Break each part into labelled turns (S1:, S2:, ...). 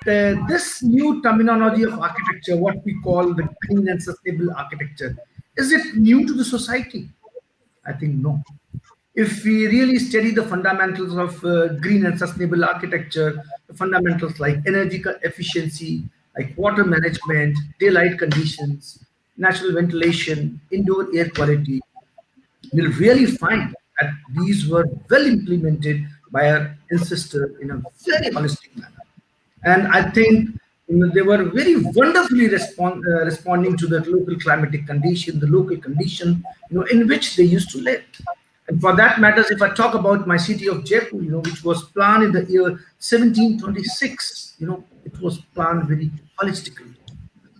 S1: this new terminology of architecture, what we call the green and sustainable architecture, is it new to the society? I think no. If we really study the fundamentals of green and sustainable architecture, the fundamentals like energy efficiency, like water management, daylight conditions, natural ventilation, indoor air quality, we'll really find that these were well implemented by our ancestors in a very holistic manner. And I think they were very wonderfully responding to the local climatic condition, the local condition, in which they used to live. And for that matters, if I talk about my city of Jaipur, which was planned in the year 1726, it was planned very holistically.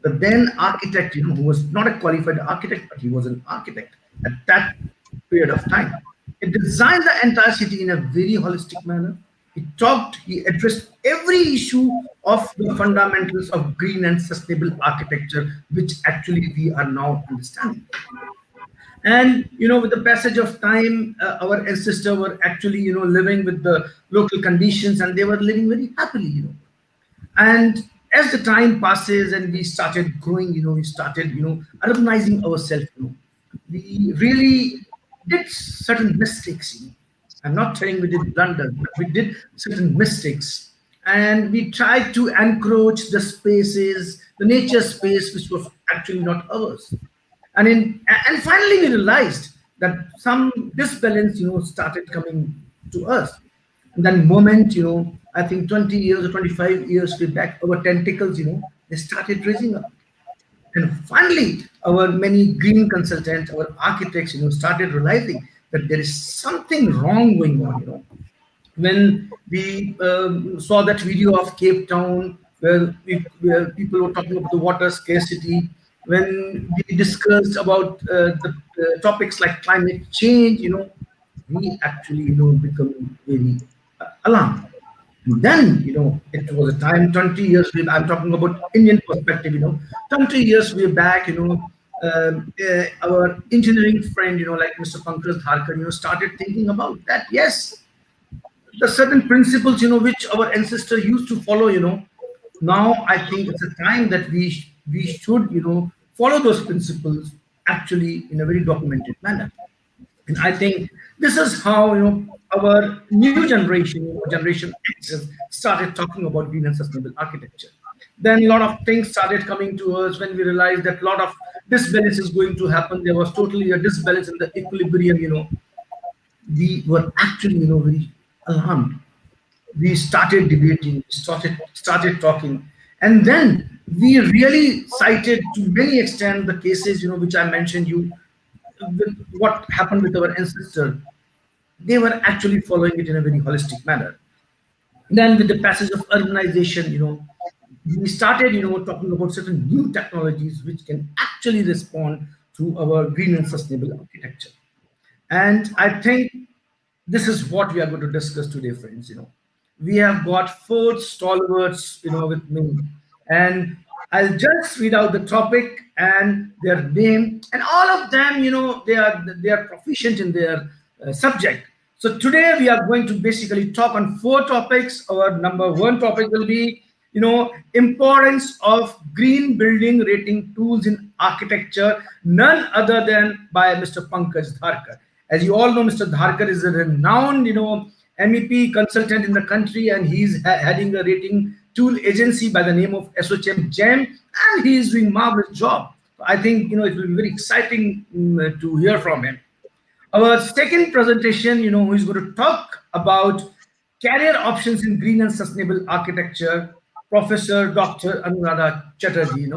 S1: The then architect, who was not a qualified architect, but he was an architect at that period of time, he designed the entire city in a very holistic manner. He addressed every issue of the fundamentals of green and sustainable architecture, which actually we are now understanding. And with the passage of time, our ancestors were actually living with the local conditions, and they were living very happily. And as the time passes and we started growing, we started urbanizing ourselves. We really did certain mistakes. I'm not saying we did blunders, but we did certain mistakes, and we tried to encroach the spaces, the nature space, which was actually not ours. And finally we realized that some disbalance, started coming to us. And then moment, I think 20 years or 25 years back, our tentacles, they started raising up. And finally, our many green consultants, our architects, started realizing that there is something wrong going on. When we saw that video of Cape Town, where people were talking about the water scarcity, when we discussed about the topics like climate change, we actually, become very alarmed. And then, it was a time 20 years, I'm talking about Indian perspective, 20 years way back, our engineering friend, like Mr. Pankaj Dharkar, started thinking about that. Yes, the certain principles, which our ancestors used to follow, now I think it's a time that we should, follow those principles actually in a very documented manner. And I think this is how, our new generation, Generation X, started talking about green and sustainable architecture. Then a lot of things started coming to us when we realized that a lot of disbalance is going to happen. There was totally a disbalance in the equilibrium, we were actually, very alarmed. We started debating, started talking, and then we really cited to many extent the cases, which I mentioned with what happened with our ancestors. They were actually following it in a very holistic manner. Then with the passage of urbanization, we started, talking about certain new technologies which can actually respond to our green and sustainable architecture. And I think this is what we are going to discuss today, friends. We have got four stalwarts, with me, and I'll just read out the topic and their name, and all of them, they are proficient in their subject. So today we are going to basically talk on four topics. Our number one topic will be, importance of green building rating tools in architecture, none other than by Mr. Pankaj Dharkar. As you all know, Mr. Dharkar is a renowned, MEP consultant in the country, and he's heading a rating tool agency by the name of SOCM GEM, and he is doing marvelous job. I think, it will be very exciting to hear from him. Our second presentation, who is going to talk about career options in green and sustainable architecture, Professor Dr. Anuradha Chatterjee,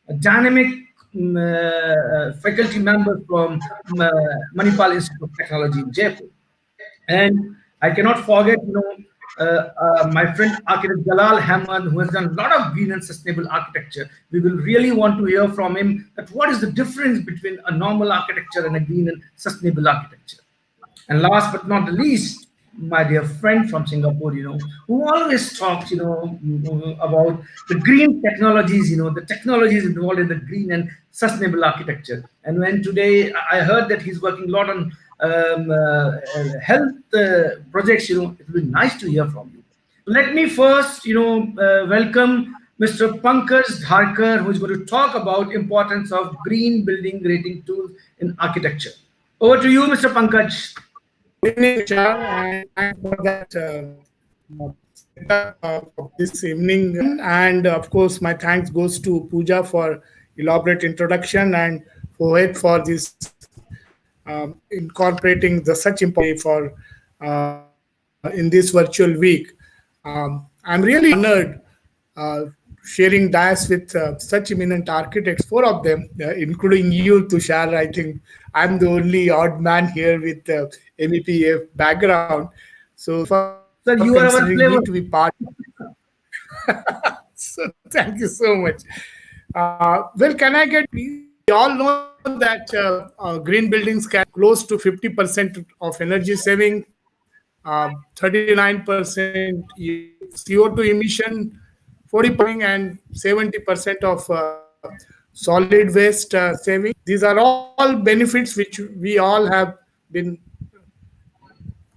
S1: a dynamic faculty member from Manipal Institute of Technology in Jaipur. And I cannot forget, my friend architect Jalal Ahmed, who has done a lot of green and sustainable architecture. We will really want to hear from him that what is the difference between a normal architecture and a green and sustainable architecture. And last but not the least, my dear friend from Singapore, who always talks, about the green technologies, the technologies involved in the green and sustainable architecture. And when today I heard that he's working a lot on health projects, it will be nice to hear from you. Let me first, welcome Mr. Pankaj Dharkar, who is going to talk about importance of green building rating tools in architecture. Over to you, Mr. Pankaj.
S2: Good evening, Tushar, and thanks for that setup of this evening. And of course, my thanks goes to Pooja for elaborate introduction and FOAID for this incorporating the such important for in this virtual week. I'm really honored sharing dais with such eminent architects, four of them, including you, Tushar. I think I'm the only odd man here with MEPF background. So for
S1: Sir, you
S2: considering
S1: are
S2: me
S1: our
S2: to be
S1: flavor.
S2: part. So thank you so much. Well, can I get? We all know that green buildings can close to 50% of energy saving, 39% CO2 emission, 40% and 70% of solid waste saving. These are all benefits which we all have been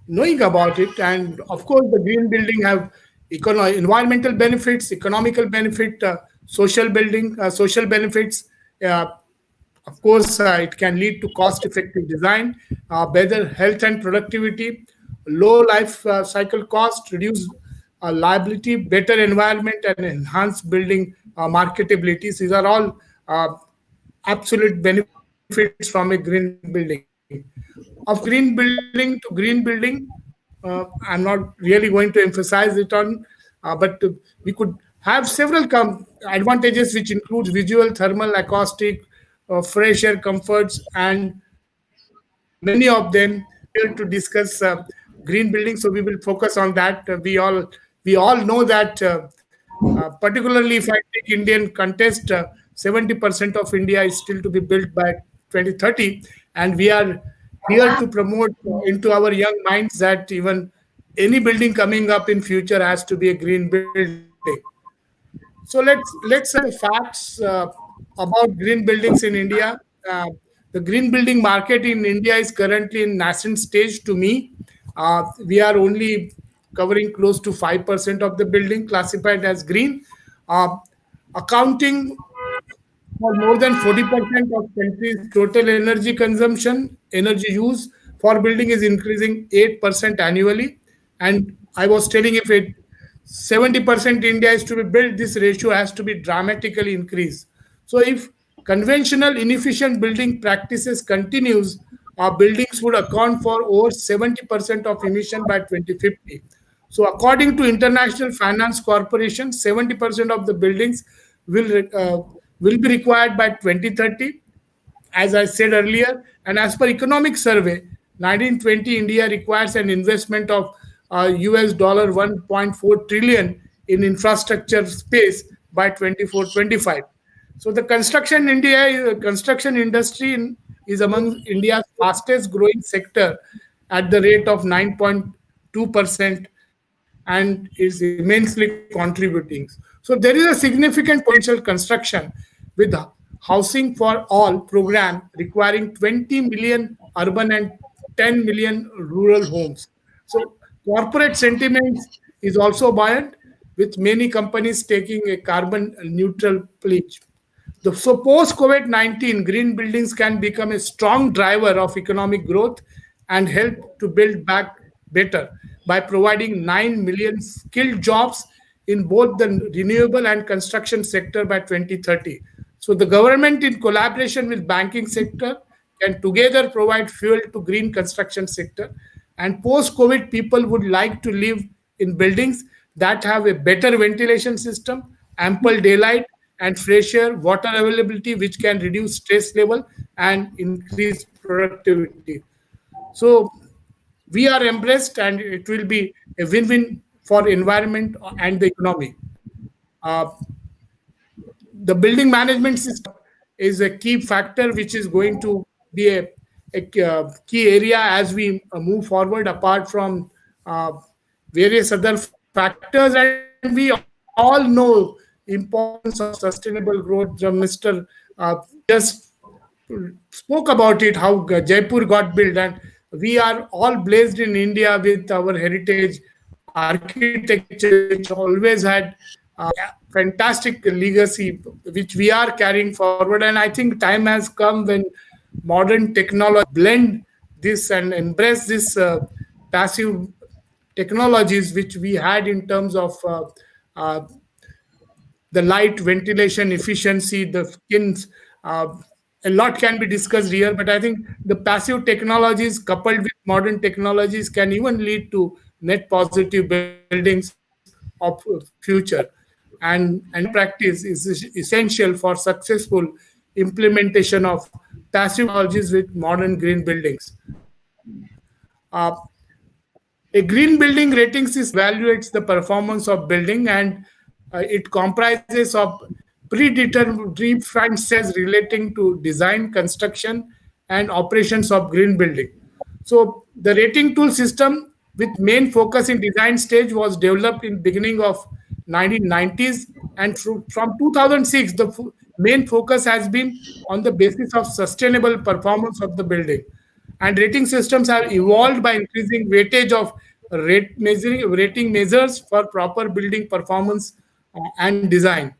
S2: knowing about it. And of course, the green building have environmental benefits, economical benefit, social benefits. Uh, of course, it can lead to cost-effective design, better health and productivity, low life cycle cost, reduce liability, better environment, and enhanced building marketability. These are all absolute benefits from a green building. Of green building to green building, I'm not really going to emphasize it on, but we could have several advantages, which includes visual, thermal, acoustic, fresh air comforts, and many of them here to discuss green building. So we will focus on that. We all know that. Particularly, if I take Indian context, 70% of India is still to be built by 2030, and we are here to promote into our young minds that even any building coming up in future has to be a green building. So let's have the facts about green buildings in India. Uh, the green building market in India is currently in nascent stage. To me, we are only covering close to 5% of the building classified as green, uh, accounting for more than 40% of country's total energy consumption. Energy use for building is increasing 8% annually. And I was telling, if it 70% India is to be built, this ratio has to be dramatically increased. So if conventional inefficient building practices continues, our buildings would account for over 70% of emission by 2050. So according to International Finance Corporation, 70% of the buildings will be required by 2030, as I said earlier. And as per economic survey, 1920 India requires an investment of US dollar 1.4 trillion in infrastructure space by 24-25. So the construction industry is among India's fastest growing sector at the rate of 9.2% and is immensely contributing. So there is a significant potential construction with Housing for All program requiring 20 million urban and 10 million rural homes. So corporate sentiments is also buoyant, with many companies taking a carbon neutral pledge. So post COVID-19, green buildings can become a strong driver of economic growth and help to build back better by providing 9 million skilled jobs in both the renewable and construction sector by 2030. So the government, in collaboration with banking sector, can together provide fuel to green construction sector. And post COVID, people would like to live in buildings that have a better ventilation system, ample daylight, and fresh air, water availability, which can reduce stress level and increase productivity. So we are embraced, and it will be a win-win for environment and the economy. Uh, the building management system is a key factor which is going to be a key area as we move forward, apart from various other factors. And we all know importance of sustainable growth. Mr. Just spoke about it, how Jaipur got built, and we are all blessed in India with our heritage architecture, which always had fantastic legacy, which we are carrying forward. And I think time has come when modern technology blend this and embrace this passive technologies which we had in terms of uh, the light, ventilation, efficiency, the skins. Uh, a lot can be discussed here, but I think the passive technologies coupled with modern technologies can even lead to net positive buildings of future. And practice is essential for successful implementation of passive technologies with modern green buildings. Uh, a green building rating system evaluates the performance of building, and it comprises of predefined steps relating to design, construction, and operations of green building. So the rating tool system with main focus in design stage was developed in beginning of 1990s, and from 2006 the main focus has been on the basis of sustainable performance of the building. And rating systems have evolved by increasing weightage of rating measures for proper building performance and design.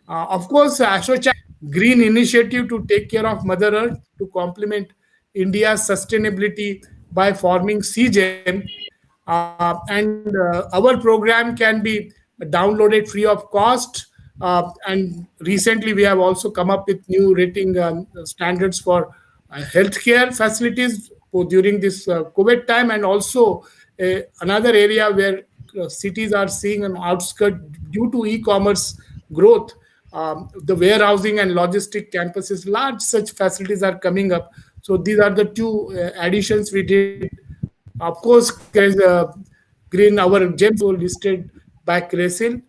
S2: Of course, AstroChat green initiative to take care of Mother Earth to complement India's sustainability by forming CGEM, and our program can be downloaded free of cost. And recently, we have also come up with new rating standards for healthcare facilities during this COVID time, and also another area where cities are seeing an outskirt due to e-commerce growth. The warehousing and logistic campuses, large such facilities are coming up. So these are the two additions we did. Of course, there's green, our GEMS were listed by CRESIL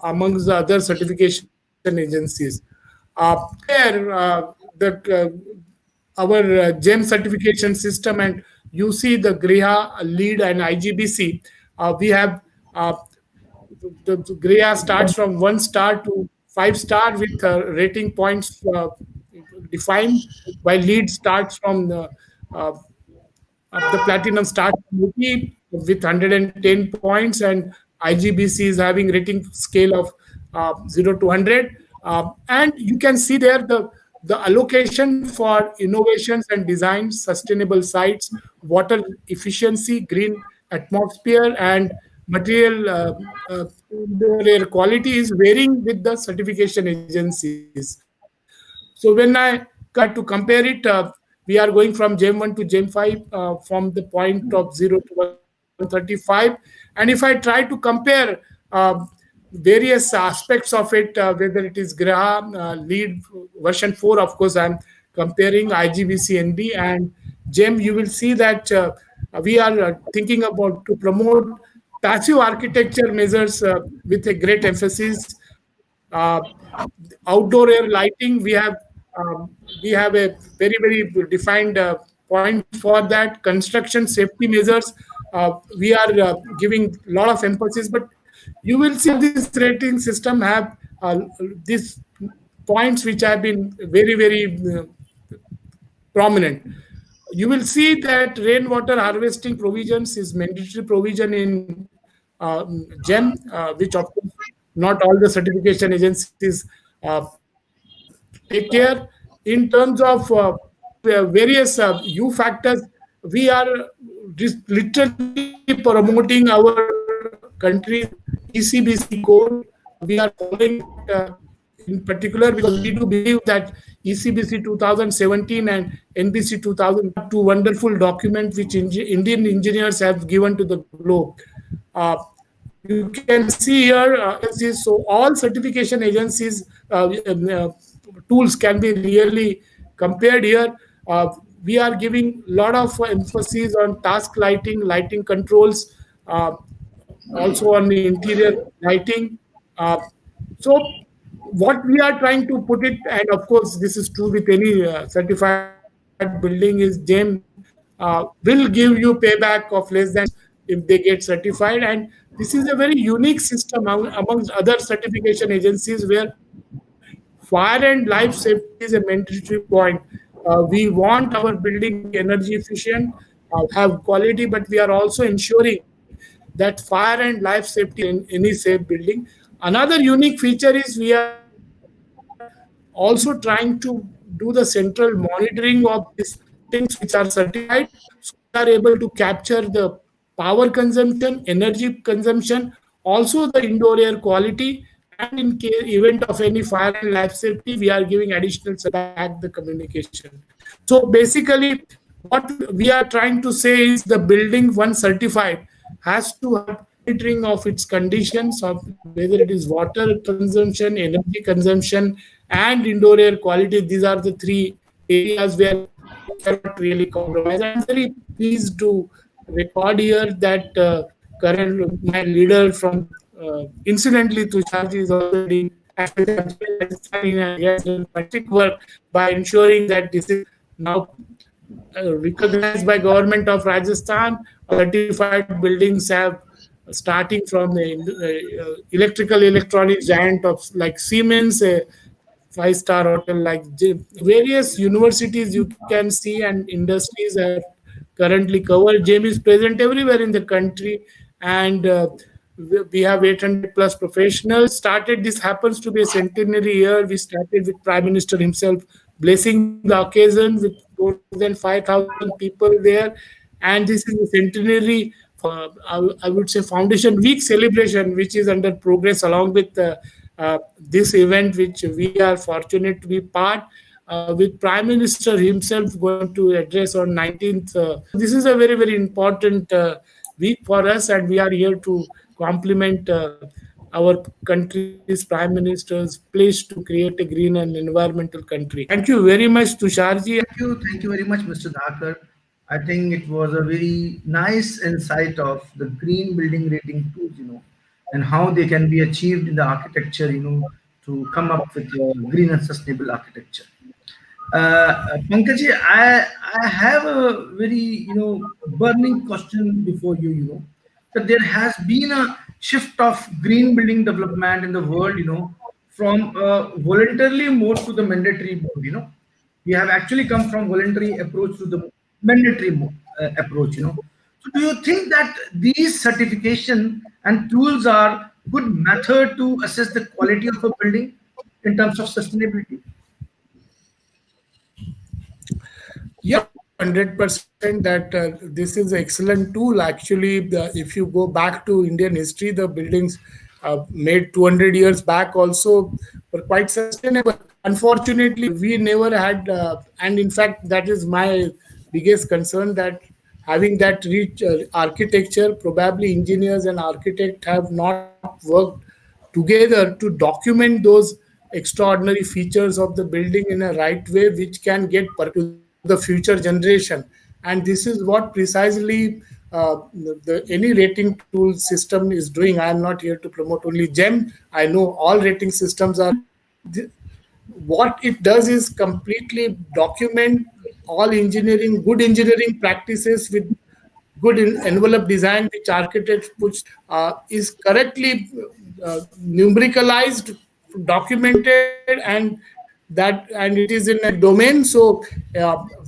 S2: amongst the other certification agencies. There, our GEM certification system, and you see the GRIHA, LEED, and IGBC. We have the GRIHA starts from 1 star to 5 star with rating points defined, while LEED starts from the platinum starts with 110 points, and IGBC is having rating scale of 0 to 100. And you can see there the allocation for innovations and design, sustainable sites, water efficiency, green atmosphere, and material air quality is varying with the certification agencies. So when I try to compare it, we are going from GEM 1 to GEM 5 from the point of 0 to 135. And if I try to compare various aspects of it, whether it is GRIHA, LEED version 4, of course, I'm comparing IGBC NB and GEM, you will see that we are thinking about to promote passive architecture measures with a great emphasis. Uh, Outdoor air lighting, we have a very defined point for that. Construction safety measures, we are giving a lot of emphasis, but you will see this rating system have these points which have been very prominent. You will see that rainwater harvesting provisions is mandatory provision in GEM, which of course not all the certification agencies take care. In terms of various U factors, we are literally promoting our country's ECBC code. We are following in particular because we do believe that ECBC 2017 and NBC 2000 are two wonderful documents which Indian engineers have given to the globe. You can see here, so all certification agencies tools can be really compared here. We are giving a lot of emphasis on task lighting, lighting controls, also on the interior lighting. So what we are trying to put it, and of course this is true with any certified building, is GEM will give you payback of less than if they get certified. And this is a very unique system amongst other certification agencies where fire and life safety is a mandatory point. We want our building energy efficient, have quality, but we are also ensuring that fire and life safety in any safe building. Another unique feature is we are also trying to do the central monitoring of these buildings which are certified, so we are able to capture the power consumption, energy consumption, also the indoor air quality, and in case event of any fire and life safety, we are giving additional back the communication. So basically, what we are trying to say is the building once certified has to have monitoring of its conditions of whether it is water consumption, energy consumption, and indoor air quality. These are the three areas where we cannot really compromise. I'm very pleased to record here that current my leader from incidentally Tusharji is also leading actually Rajasthan and he has done fantastic work by ensuring that this is now recognized by government of Rajasthan. Certified buildings have starting from the electrical electronics giant of like Siemens, a five-star hotel like various universities you can see and industries are currently covered. GEM is present everywhere in the country, and we have 800 plus professionals. Started this happens to be a centenary year. We started with Prime Minister himself blessing the occasion with more than 5,000 people there, and this is a centenary. I would say Foundation Week celebration, which is under progress along with this event, which we are fortunate to be part with Prime Minister himself going to address on 19th. This is a very, very important week for us, and we are here to complement our country's Prime Minister's pledge to create a green and environmental country. Thank you very much, Tusharji.
S1: Thank you very much, Mr. Dhakar. I think it was a very nice insight of the green building rating tools, and how they can be achieved in the architecture, to come up with a green and sustainable architecture. Pankaj, I have a very, burning question before you, that there has been a shift of green building development in the world, from voluntarily mode to the mandatory mode, We have actually come from voluntary approach to the mandatory approach, So do you think that these certification and tools are good method to assess the quality of a building in terms of sustainability?
S2: Yeah, 100% that this is an excellent tool. Actually, if you go back to Indian history, the buildings made 200 years back also were quite sustainable. Unfortunately, we never had, and in fact, that is my biggest concern, that having that rich architecture, probably engineers and architects have not worked together to document those extraordinary features of the building in a right way, which can get to the future generation. And this is what precisely any rating tool system is doing. I am not here to promote only GEM. I know all rating systems are. What it does is completely document all good engineering practices with good envelope design, which architects puts is correctly numericalized, documented, and it is in a domain. So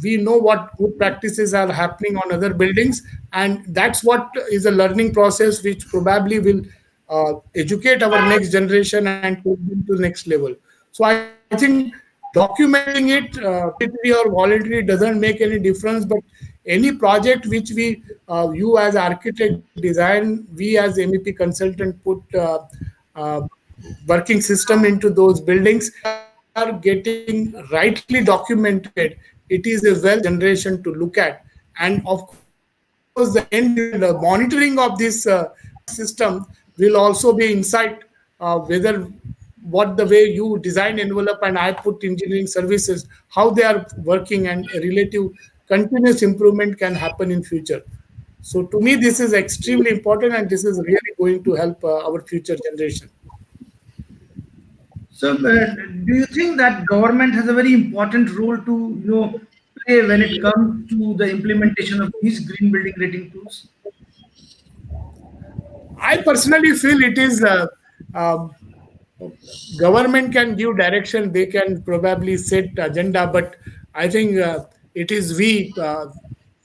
S2: we know what good practices are happening on other buildings, and that's what is a learning process which probably will educate our next generation and take them to the next level. So I think documenting it, or voluntary, doesn't make any difference. But any project which we, you as architect design, we as MEP consultant put working system into those buildings, are getting rightly documented. It is a well generation to look at, and of course the end monitoring of this system will also be insight whether what the way you design envelope and I put engineering services, how they are working, and a relative continuous improvement can happen in future. So to me, this is extremely important, and this is really going to help our future generation.
S1: So do you think that government has a very important role to play when it comes to the implementation of these green building rating tools?
S2: I personally feel it is government can give direction, they can probably set agenda, but I think it is we,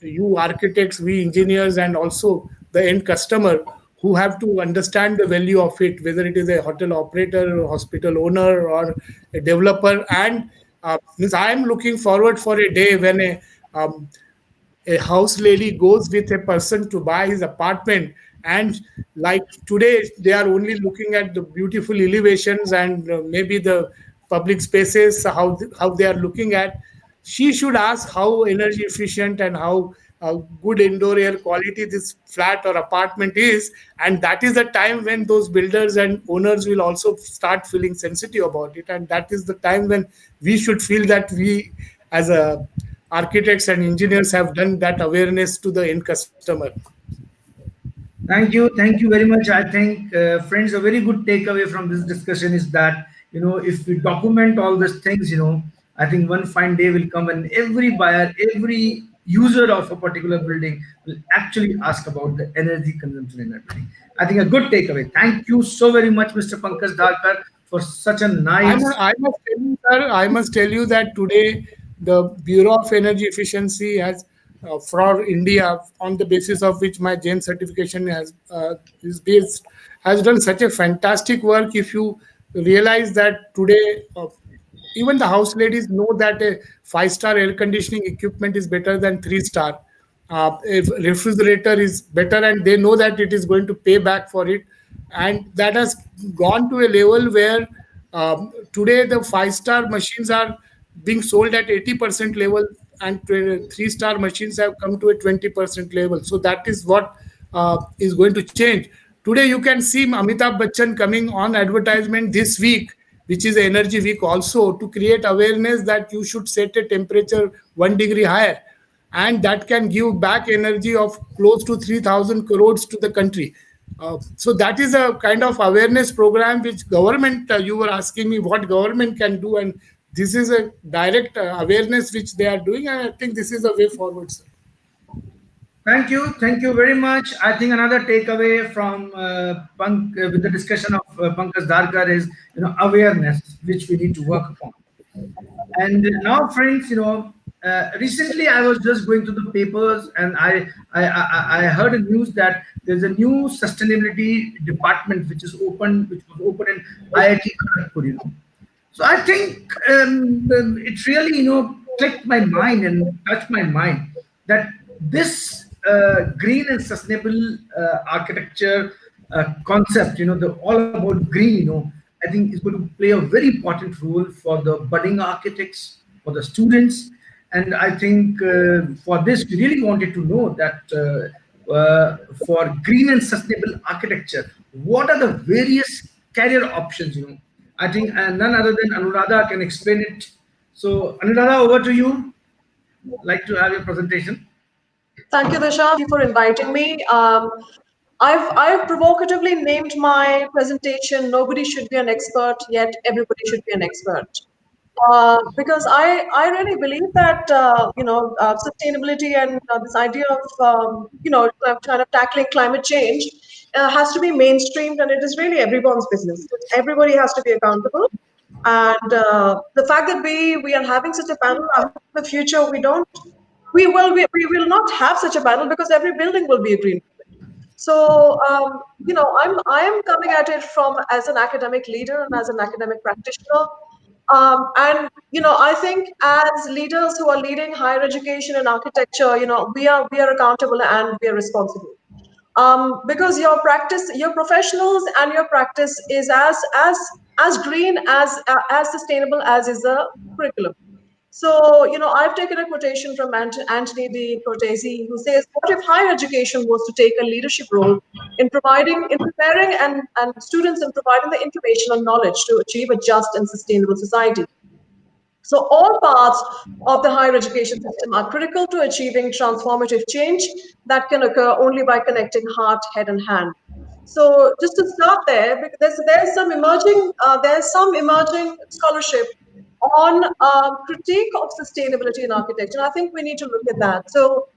S2: you architects, we engineers, and also the end customer who have to understand the value of it, whether it is a hotel operator, hospital owner, or a developer. And means I am looking forward for a day when a house lady goes with a person to buy his apartment, and like today they are only looking at the beautiful elevations and maybe the public spaces, how they are looking at. She should ask how energy efficient and how good indoor air quality this flat or apartment is, and that is the time when those builders and owners will also start feeling sensitive about it, and that is the time when we should feel that we as a architects and engineers have done that awareness to the end customer.
S1: Thank you very much. I think, friends, a very good takeaway from this discussion is that, if we document all these things, I think one fine day will come and every buyer, every user of a particular building will actually ask about the energy consumption in that building. I think a good takeaway. Thank you so very much, Mr. Pankaj Dharkar, for such a nice.
S2: I must tell you that today the Bureau of Energy Efficiency has, for India, on the basis of which my Jain certification is based, has done such a fantastic work. If you realize that today, even the house ladies know that a 5-star air conditioning equipment is better than 3-star. If refrigerator is better, and they know that it is going to pay back for it, and that has gone to a level where today the 5-star machines are being sold at 80% level, and 3-star machines have come to a 20% level. So that is what is going to change. Today you can see Amitabh Bachchan coming on advertisement this week, which is Energy Week also, to create awareness that you should set a temperature 1 degree higher, and that can give back energy of close to 3,000 crores to the country. So that is a kind of awareness program which government, you were asking me what government can do, and this is a direct awareness which they are doing, and I think this is the way forward, sir.
S1: Thank you very much. I think another takeaway from with the discussion of Pankaj Dharkar is awareness, which we need to work upon. And now, friends, recently I was just going through the papers, and I heard a news that there's a new sustainability department which was opened in IIT Kharagpur. So I think it really clicked my mind and touched my mind that this green and sustainable architecture concept, the all about green, I think is going to play a very important role for the budding architects, for the students. And I think for this, we really wanted to know that for green and sustainable architecture, what are the various career options? I think none other than Anuradha can explain it. So, Anuradha, over to you. Like to have your presentation.
S3: Thank you, Tushar, for inviting me. I've provocatively named my presentation "Nobody should be an expert, yet everybody should be an expert," because I really believe that sustainability and this idea of kind of tackling climate change has to be mainstreamed, and it is really everyone's business. Everybody has to be accountable. And the fact that we are having such a panel, I hope in the future we will not have such a panel, because every building will be a green building. So I am coming at it from as an academic leader and as an academic practitioner. And I think as leaders who are leading higher education and architecture, we are accountable and we are responsible. Because your professionals and your practice is as green as sustainable as is the curriculum. So, I've taken a quotation from Anthony de Cortesi, who says, "What if higher education was to take a leadership role in preparing and students in providing the information and knowledge to achieve a just and sustainable society?" So all parts of the higher education system are critical to achieving transformative change that can occur only by connecting heart, head, and hand. So just to start there, because there's some emerging scholarship on critique of sustainability in architecture. And I think we need to look at that. So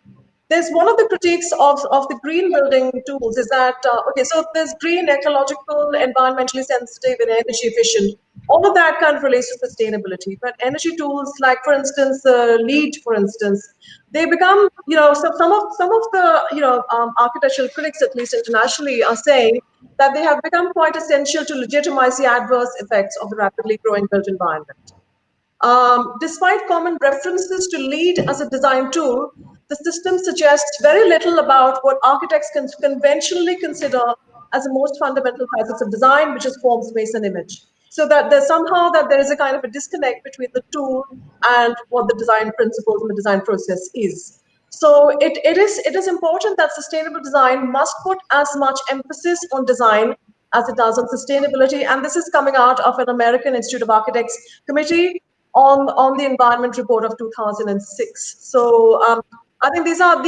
S3: there's one of the critiques of the green building tools is that, so there's green, ecological, environmentally sensitive, and energy efficient. All of that kind of relates to sustainability. But energy tools, like for instance, LEED, for instance, they become, some of the, architectural critics, at least internationally, are saying that they have become quite essential to legitimize the adverse effects of the rapidly growing built environment. Despite common references to LEED as a design tool, the system suggests very little about what architects can conventionally consider as the most fundamental facets of design, which is form, space, and image. So that there's somehow that there is a kind of a disconnect between the tool and what the design principles and the design process is. So it is important that sustainable design must put as much emphasis on design as it does on sustainability. And this is coming out of an American Institute of Architects committee on the environment report of 2006. So I think these are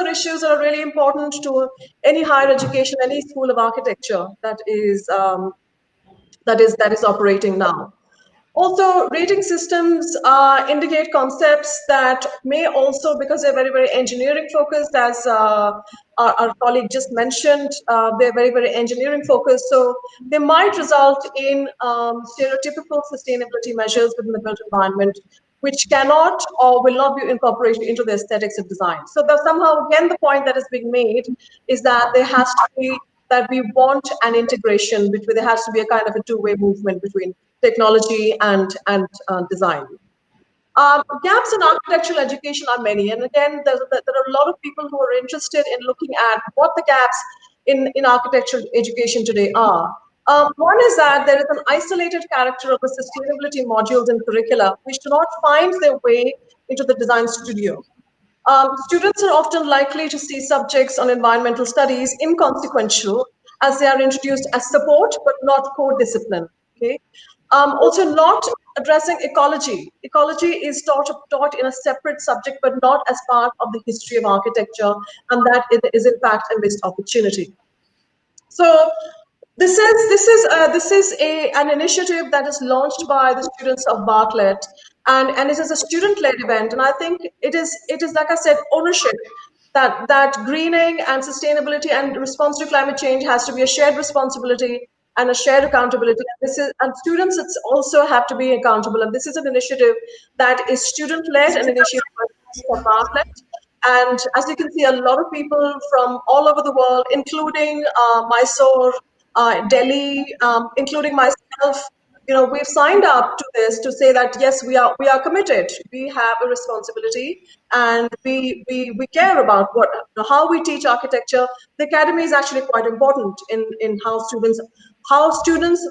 S3: issues that are really important to any higher education, any school of architecture that is operating now. Also, rating systems indicate concepts that may also, because they're very, very engineering focused, as our colleague just mentioned, they're very, very engineering focused. So they might result in stereotypical sustainability measures within the built environment, which cannot or will not be incorporated into the aesthetics of design. So somehow, again, the point that is being made is that there has to be that we want an integration between, there has to be a kind of a two-way movement between technology and design. Gaps in architectural education are many, and again, there are a lot of people who are interested in looking at what the gaps in architectural education today are. One is that there is an isolated character of the sustainability modules and curricula which do not find their way into the design studio. Students are often likely to see subjects on environmental studies inconsequential as they are introduced as support but not core discipline. Okay. Also, not addressing ecology. Ecology is taught in a separate subject but not as part of the history of architecture, and that is in fact a missed opportunity. So this is an initiative that is launched by the students of Bartlett, and it is a student-led event. And I think it is like I said, ownership, that greening and sustainability and response to climate change has to be a shared responsibility and a shared accountability. And students also have to be accountable. And this is an initiative that is student-led and initiated by Bartlett. And as you can see, a lot of people from all over the world, including Mysore, Delhi, including myself, we've signed up to this to say that yes, we are committed. We have a responsibility, and we care about how we teach architecture. The academy is actually quite important in how students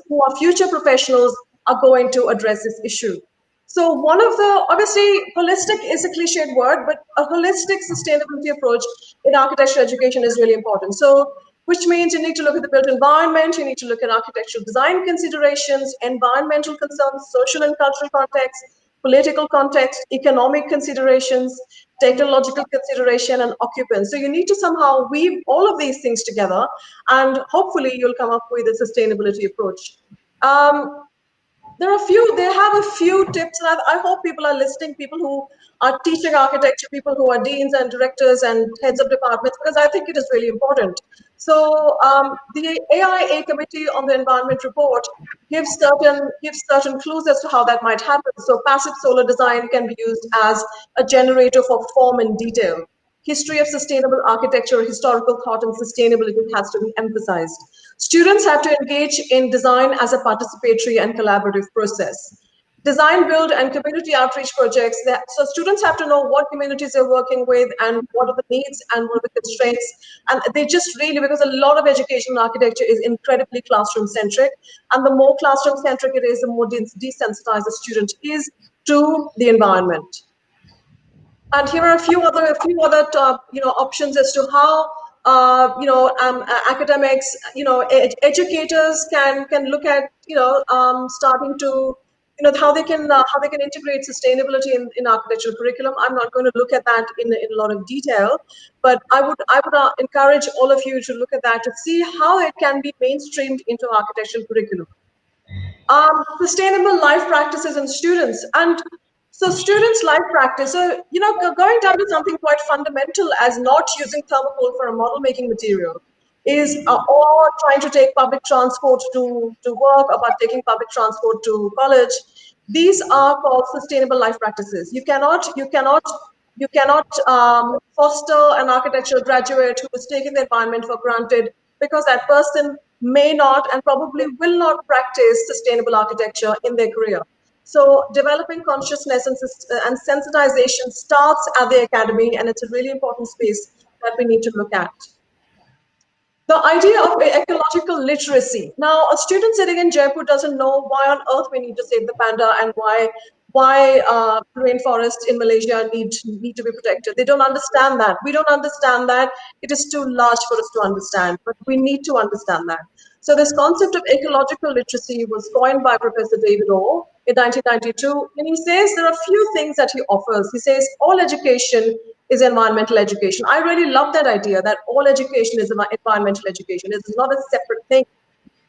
S3: who are future professionals are going to address this issue. So obviously, holistic is a cliched word, but a holistic sustainability approach in architectural education is really important. So, which means you need to look at the built environment, you need to look at architectural design considerations, environmental concerns, social and cultural context, political context, economic considerations, technological consideration, and occupants. So you need to somehow weave all of these things together, and hopefully you'll come up with a sustainability approach. They have a few tips, and I hope people are listening, people who are teaching architecture, people who are deans and directors and heads of departments, because I think it is really important. So the AIA committee on the environment report gives certain clues as to how that might happen. So passive solar design can be used as a generator for form and detail. History of sustainable architecture, historical thought, and sustainability has to be emphasized. Students have to engage in design as a participatory and collaborative process. Design, build, and community outreach projects. So students have to know what communities they're working with and what are the needs and what are the constraints. And they just really, because a lot of education in architecture is incredibly classroom-centric. And the more classroom-centric it is, the more desensitized the student is to the environment. And here are a few other options as to how academics, educators can look at starting to how they can integrate sustainability in architectural curriculum. I'm not going to look at that in a lot of detail, but I would encourage all of you to look at that to see how it can be mainstreamed into architectural curriculum. Sustainable life practices in students. And so students' life practice, so, going down to something quite fundamental as not using thermocol for a model making material. or trying to take public transport to work, or about taking public transport to college. These are called sustainable life practices. You cannot foster an architecture graduate who is taking the environment for granted, because that person may not and probably will not practice sustainable architecture in their career. So developing consciousness and sensitization starts at the academy, and it's a really important space that we need to look at. The idea of ecological literacy. Now, a student sitting in Jaipur doesn't know why on earth we need to save the panda, and why rainforests in Malaysia need to be protected. They don't understand that. We don't understand that. It is too large for us to understand, but we need to understand that. So this concept of ecological literacy was coined by Professor David O in 1992, and he says there are a few things that he offers. He says all education is environmental education. I really love that idea that all education is environmental education. It is not a separate thing.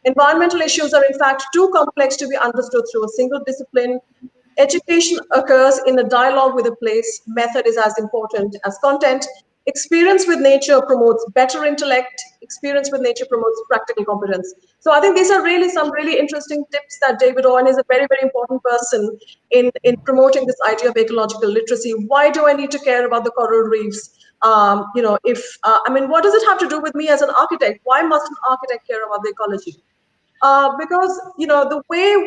S3: Environmental issues are in fact too complex to be understood through a single discipline. Education occurs in a dialogue with a place. Method is as important as content. Experience with nature promotes better intellect. Experience with nature promotes practical competence. So I think these are really some really interesting tips that David Owen is a very, very important person in promoting this idea of ecological literacy. Why do I need to care about the coral reefs? What does it have to do with me as an architect? Why must an architect care about the ecology? Because the way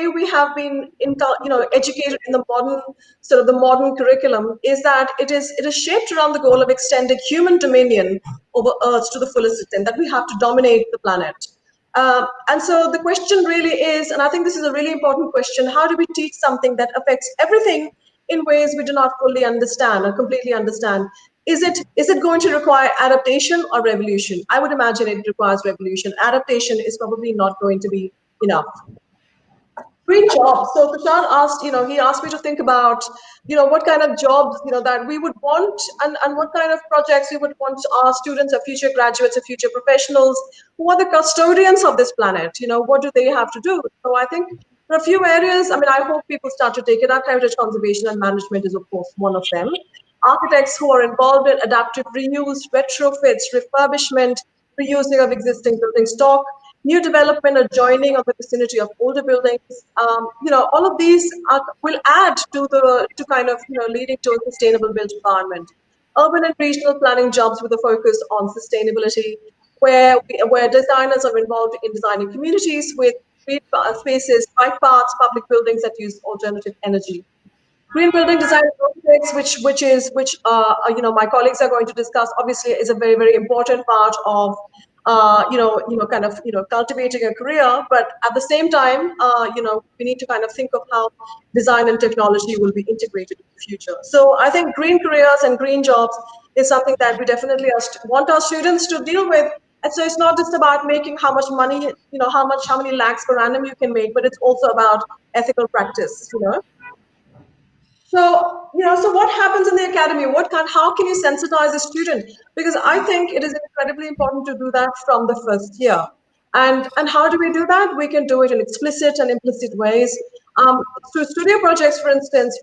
S3: we have been educated in the modern curriculum is that it is shaped around the goal of extending human dominion over Earth to the fullest extent, that we have to dominate the planet. And so the question really is, and I think this is a really important question: how do we teach something that affects everything in ways we do not fully understand or completely understand? Is it going to require adaptation or revolution? I would imagine it requires revolution. Adaptation is probably not going to be enough. Green jobs. So Tushar asked, he asked me to think about, what kind of jobs, that we would want, and what kind of projects we would want our students or future graduates or future professionals who are the custodians of this planet. What do they have to do? So I think there are a few areas. I hope people start to take it up. Heritage conservation and management is, of course, one of them. Architects who are involved in adaptive reuse, retrofits, refurbishment, reusing of existing building stock, new development or joining of the vicinity of older buildings. All of these will add to kind of leading to a sustainable built environment. Urban and regional planning jobs with a focus on sustainability, where designers are involved in designing communities with green spaces, bike paths, public buildings that use alternative energy. Green building design projects, which my colleagues are going to discuss, obviously is a very, very important part of cultivating a career. But at the same time, we need to kind of think of how design and technology will be integrated in the future. So I think green careers and green jobs is something that we definitely want our students to deal with. And so it's not just about making how much money, how many lakhs per annum you can make, but it's also about ethical practice. So what happens in the academy? How can you sensitize a student? Because I think it is incredibly important to do that from the first year. And how do we do that? We can do it in explicit and implicit ways. Through studio projects, for instance,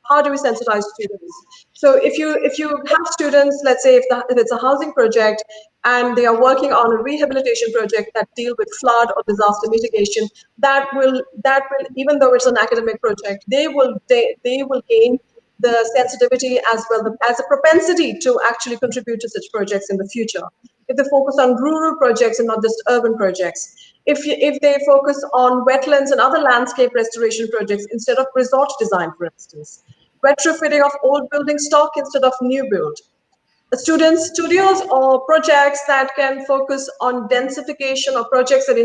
S3: how do we sensitize students? So if you have students, let's say if it's a housing project and they are working on a rehabilitation project that deal with flood or disaster mitigation, that will even though it's an academic project, they will gain the sensitivity as well as a propensity to actually contribute to such projects in the future. If they focus on rural projects and not just urban projects, if they focus on wetlands and other landscape restoration projects instead of resort design, for instance, retrofitting of old building stock instead of new build, studios or projects that can focus on densification, or projects that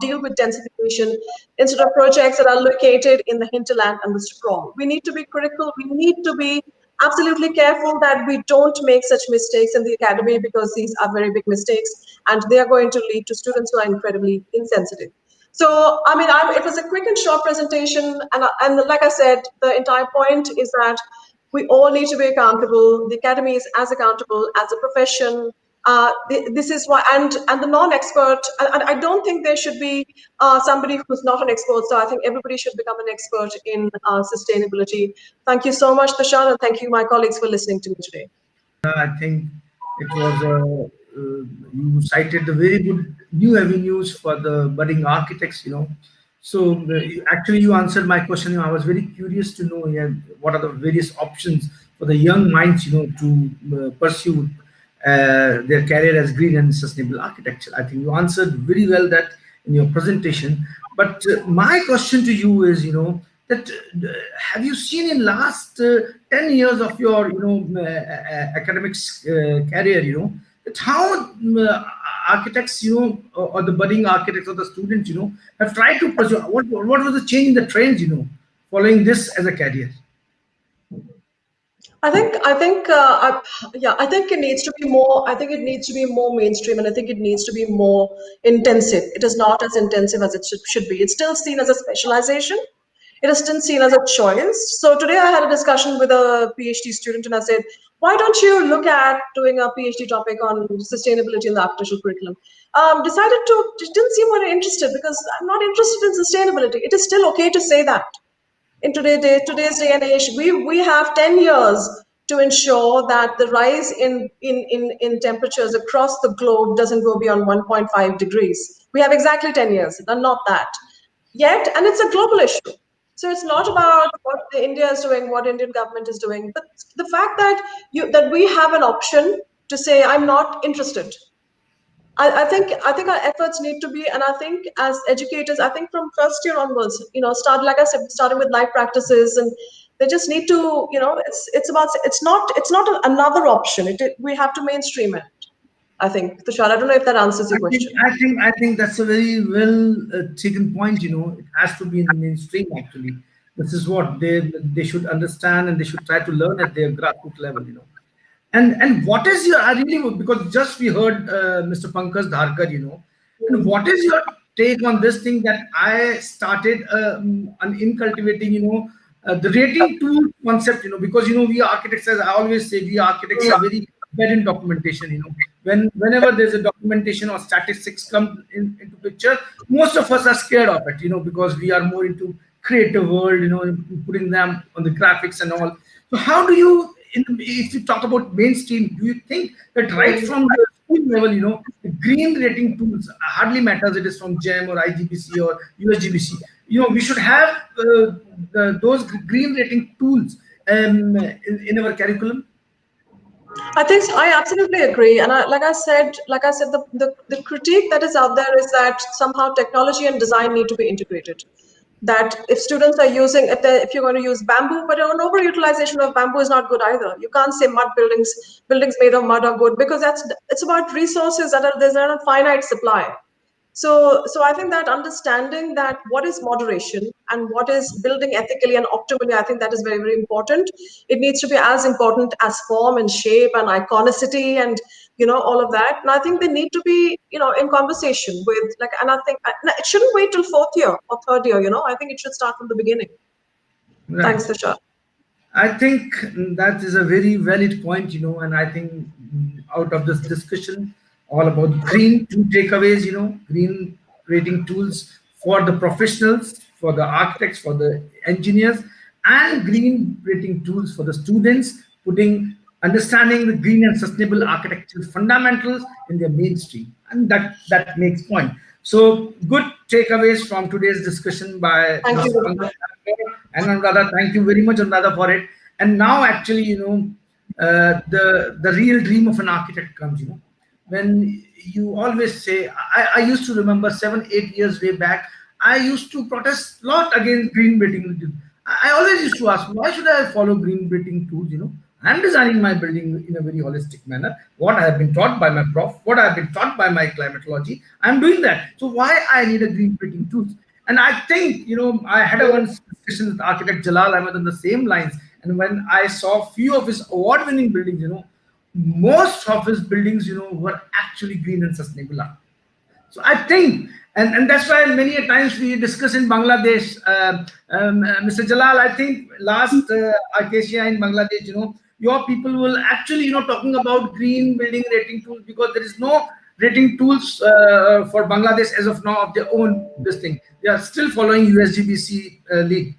S3: deal with densification instead of projects that are located in the hinterland and the sprawl. We need to be critical. We need to be absolutely careful that we don't make such mistakes in the academy, because these are very big mistakes and they are going to lead to students who are incredibly insensitive. So, it was a quick and short presentation, and like I said, the entire point is that we all need to be accountable. The academy is as accountable as a profession. This is why, and the non-expert, and I don't think there should be somebody who's not an expert. So I think everybody should become an expert in sustainability. Thank you so much, Tushar, and thank you, my colleagues, for listening to me today.
S1: I think it was a you cited the very good new avenues for the budding architects. So actually, you answered my question. I was very curious to know, yeah, what are the various options for the young minds, to pursue their career as green and sustainable architecture. I think you answered very well that in your presentation. But my question to you is, that have you seen in last 10 years of your, academics career, that how architects, or the budding architects or the students, have tried to pursue, what was the change in the trends, following this as a career?
S3: I think it needs to be more. I think it needs to be more mainstream, and I think it needs to be more intensive. It is not as intensive as it should be. It's still seen as a specialization. It is still seen as a choice. So today I had a discussion with a PhD student, and I said, "Why don't you look at doing a PhD topic on sustainability in the architectural curriculum?" Decided to. Didn't seem very interested because I'm not interested in sustainability. It is still okay to say that. In today's day and age, we have 10 years to ensure that the rise in temperatures across the globe doesn't go beyond 1.5 degrees. We have exactly 10 years, and not that yet, and it's a global issue. So it's not about what India is doing, what Indian government is doing, but the fact that we have an option to say, I'm not interested. I think our efforts need to be, and I think as educators, I think from first year onwards, start, like I said, starting with live practices, and they just need to, it's not another option. We have to mainstream it. I think, Tushar, I don't know if that answers your question.
S1: I think that's a very well taken point. It has to be in the mainstream. Actually, this is what they should understand, and they should try to learn at their grassroots level. And what is your, I really, because just we heard Mr. Pankaj Dharkar, and what is your take on this thing that I started in cultivating, the rating tool concept, because, we architects, as I always say, we architects are very bad in documentation, whenever there's a documentation or statistics come into picture, most of us are scared of it, because we are more into creative world, putting them on the graphics and all. So how do you, if you talk about mainstream, do you think that right from the school level, the green rating tools hardly matters, it is from GEM or IGBC or USGBC, we should have those green rating tools in our curriculum?
S3: I think so. I absolutely agree, and like I said, the critique that is out there is that somehow technology and design need to be integrated. That if students are using, if you're going to use bamboo, but an overutilization of bamboo is not good either. You can't say mud buildings made of mud are good, because it's about resources there's not a finite supply. So I think that understanding that what is moderation and what is building ethically and optimally, I think that is very, very important. It needs to be as important as form and shape and iconicity and, all of that. And I think they need to be, in conversation with, and I think it shouldn't wait till fourth year or third year, I think it should start from the beginning. Right. Thanks, Tushar.
S1: I think that is a very valid point, and I think out of this discussion, all about green, two takeaways, green rating tools for the professionals, for the architects, for the engineers, and green rating tools for the students, understanding the green and sustainable architectural fundamentals in their mainstream. And that makes point. So good takeaways from today's discussion by Pankaj and Anuradha. Thank you very much, Anuradha, for it. And now actually, the real dream of an architect comes, when you always say, I used to remember 7-8 years way back, I used to protest a lot against green rating. I always used to ask, why should I follow green rating tools? I'm designing my building in a very holistic manner. What I have been taught by my prof, what I have been taught by my climatology, I'm doing that. So why I need a green rating tools? And I think, I had a one discussion with architect Jalal Ahmed on the same lines. And when I saw few of his award-winning buildings, most of his buildings, were actually green and sustainable. So I think, and that's why many a times we discuss in Bangladesh, Mr. Jalal, I think last Arcasia in Bangladesh, your people will actually, talking about green building rating tools, because there is no rating tools for Bangladesh as of now of their own this thing. They are still following USGBC lead.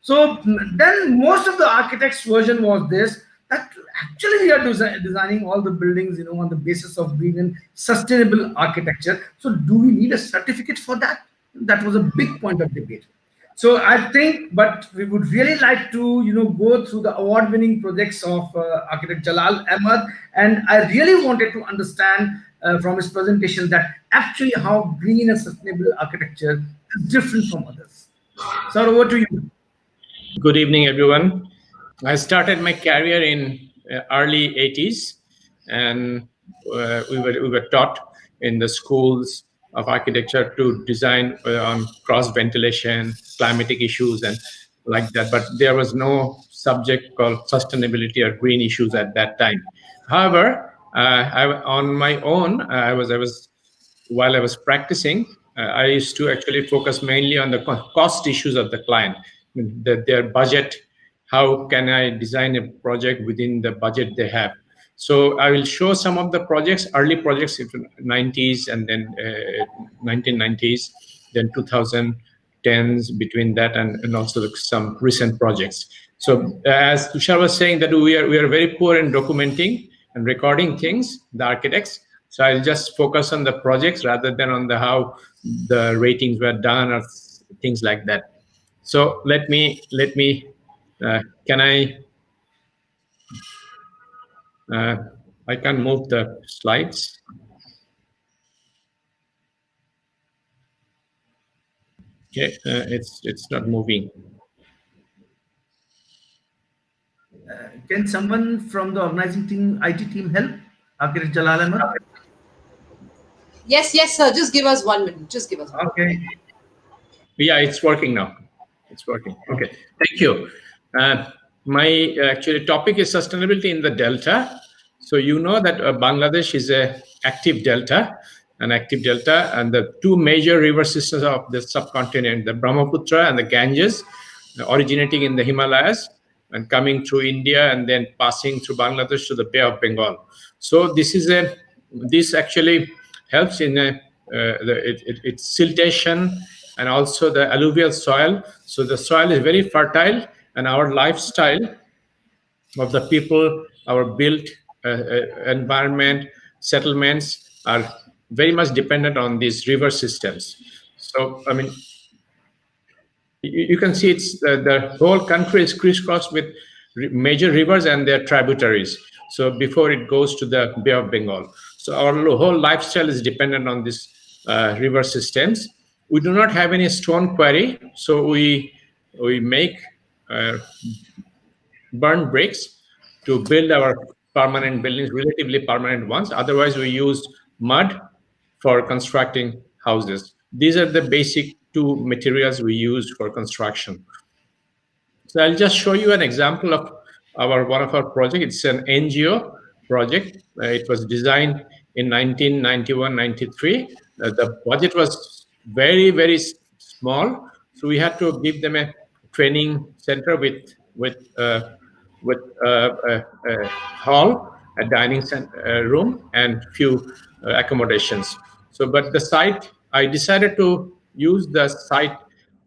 S1: So then most of the architects' version was this, that actually we are designing all the buildings, on the basis of green and sustainable architecture. So do we need a certificate for that? That was a big point of debate. So I think, but we would really like to, go through the award-winning projects of architect Jalal Ahmed, and I really wanted to understand from his presentation that actually how green and sustainable architecture is different from others. Sir, over to you.
S4: Good evening, everyone. I started my career in early 80s, and we were taught in the schools of architecture to design on cross ventilation, climatic issues, and like that. But there was no subject called sustainability or green issues at that time. However, on my own, while I was practicing, I used to actually focus mainly on the cost issues of the client, their budget. How can I design a project within the budget they have? So I will show some of the projects, early projects in the 90s and then 1990s, then 2010s, between that and also some recent projects. So as Tushar was saying, that we are very poor in documenting and recording things, the architects. So I'll just focus on the projects rather than on how the ratings were done or things like that. So let me. Can I can move the slides. Okay, it's not moving.
S1: Can someone from the organizing team, IT team, help? Architect Jalal Ahmed?
S5: Yes, sir. Just give us 1 minute. Just give us 1 minute.
S1: Okay.
S4: Yeah, it's working now. It's working. Okay, thank you. My actually topic is sustainability in the Delta. So you know that Bangladesh is an active delta, and the two major river systems of the subcontinent, the Brahmaputra and the Ganges, originating in the Himalayas and coming through India and then passing through Bangladesh to the Bay of Bengal. So this actually helps in its siltation and also the alluvial soil. So the soil is very fertile, and our lifestyle of the people, our built environment, settlements are very much dependent on these river systems. So, I mean, you can see it's the whole country is crisscrossed with major rivers and their tributaries. So before it goes to the Bay of Bengal. So our whole lifestyle is dependent on these river systems. We do not have any stone quarry, so we make burn bricks to build our permanent buildings, relatively permanent ones. Otherwise, we use mud for constructing houses. These are the basic two materials we use for construction. So I'll just show you an example of one of our projects. It's an NGO project. It was designed in 1991-93. The budget was very, very small, so we had to give them a training center with a hall, a dining room, and few accommodations. So, but the site, I decided to use the site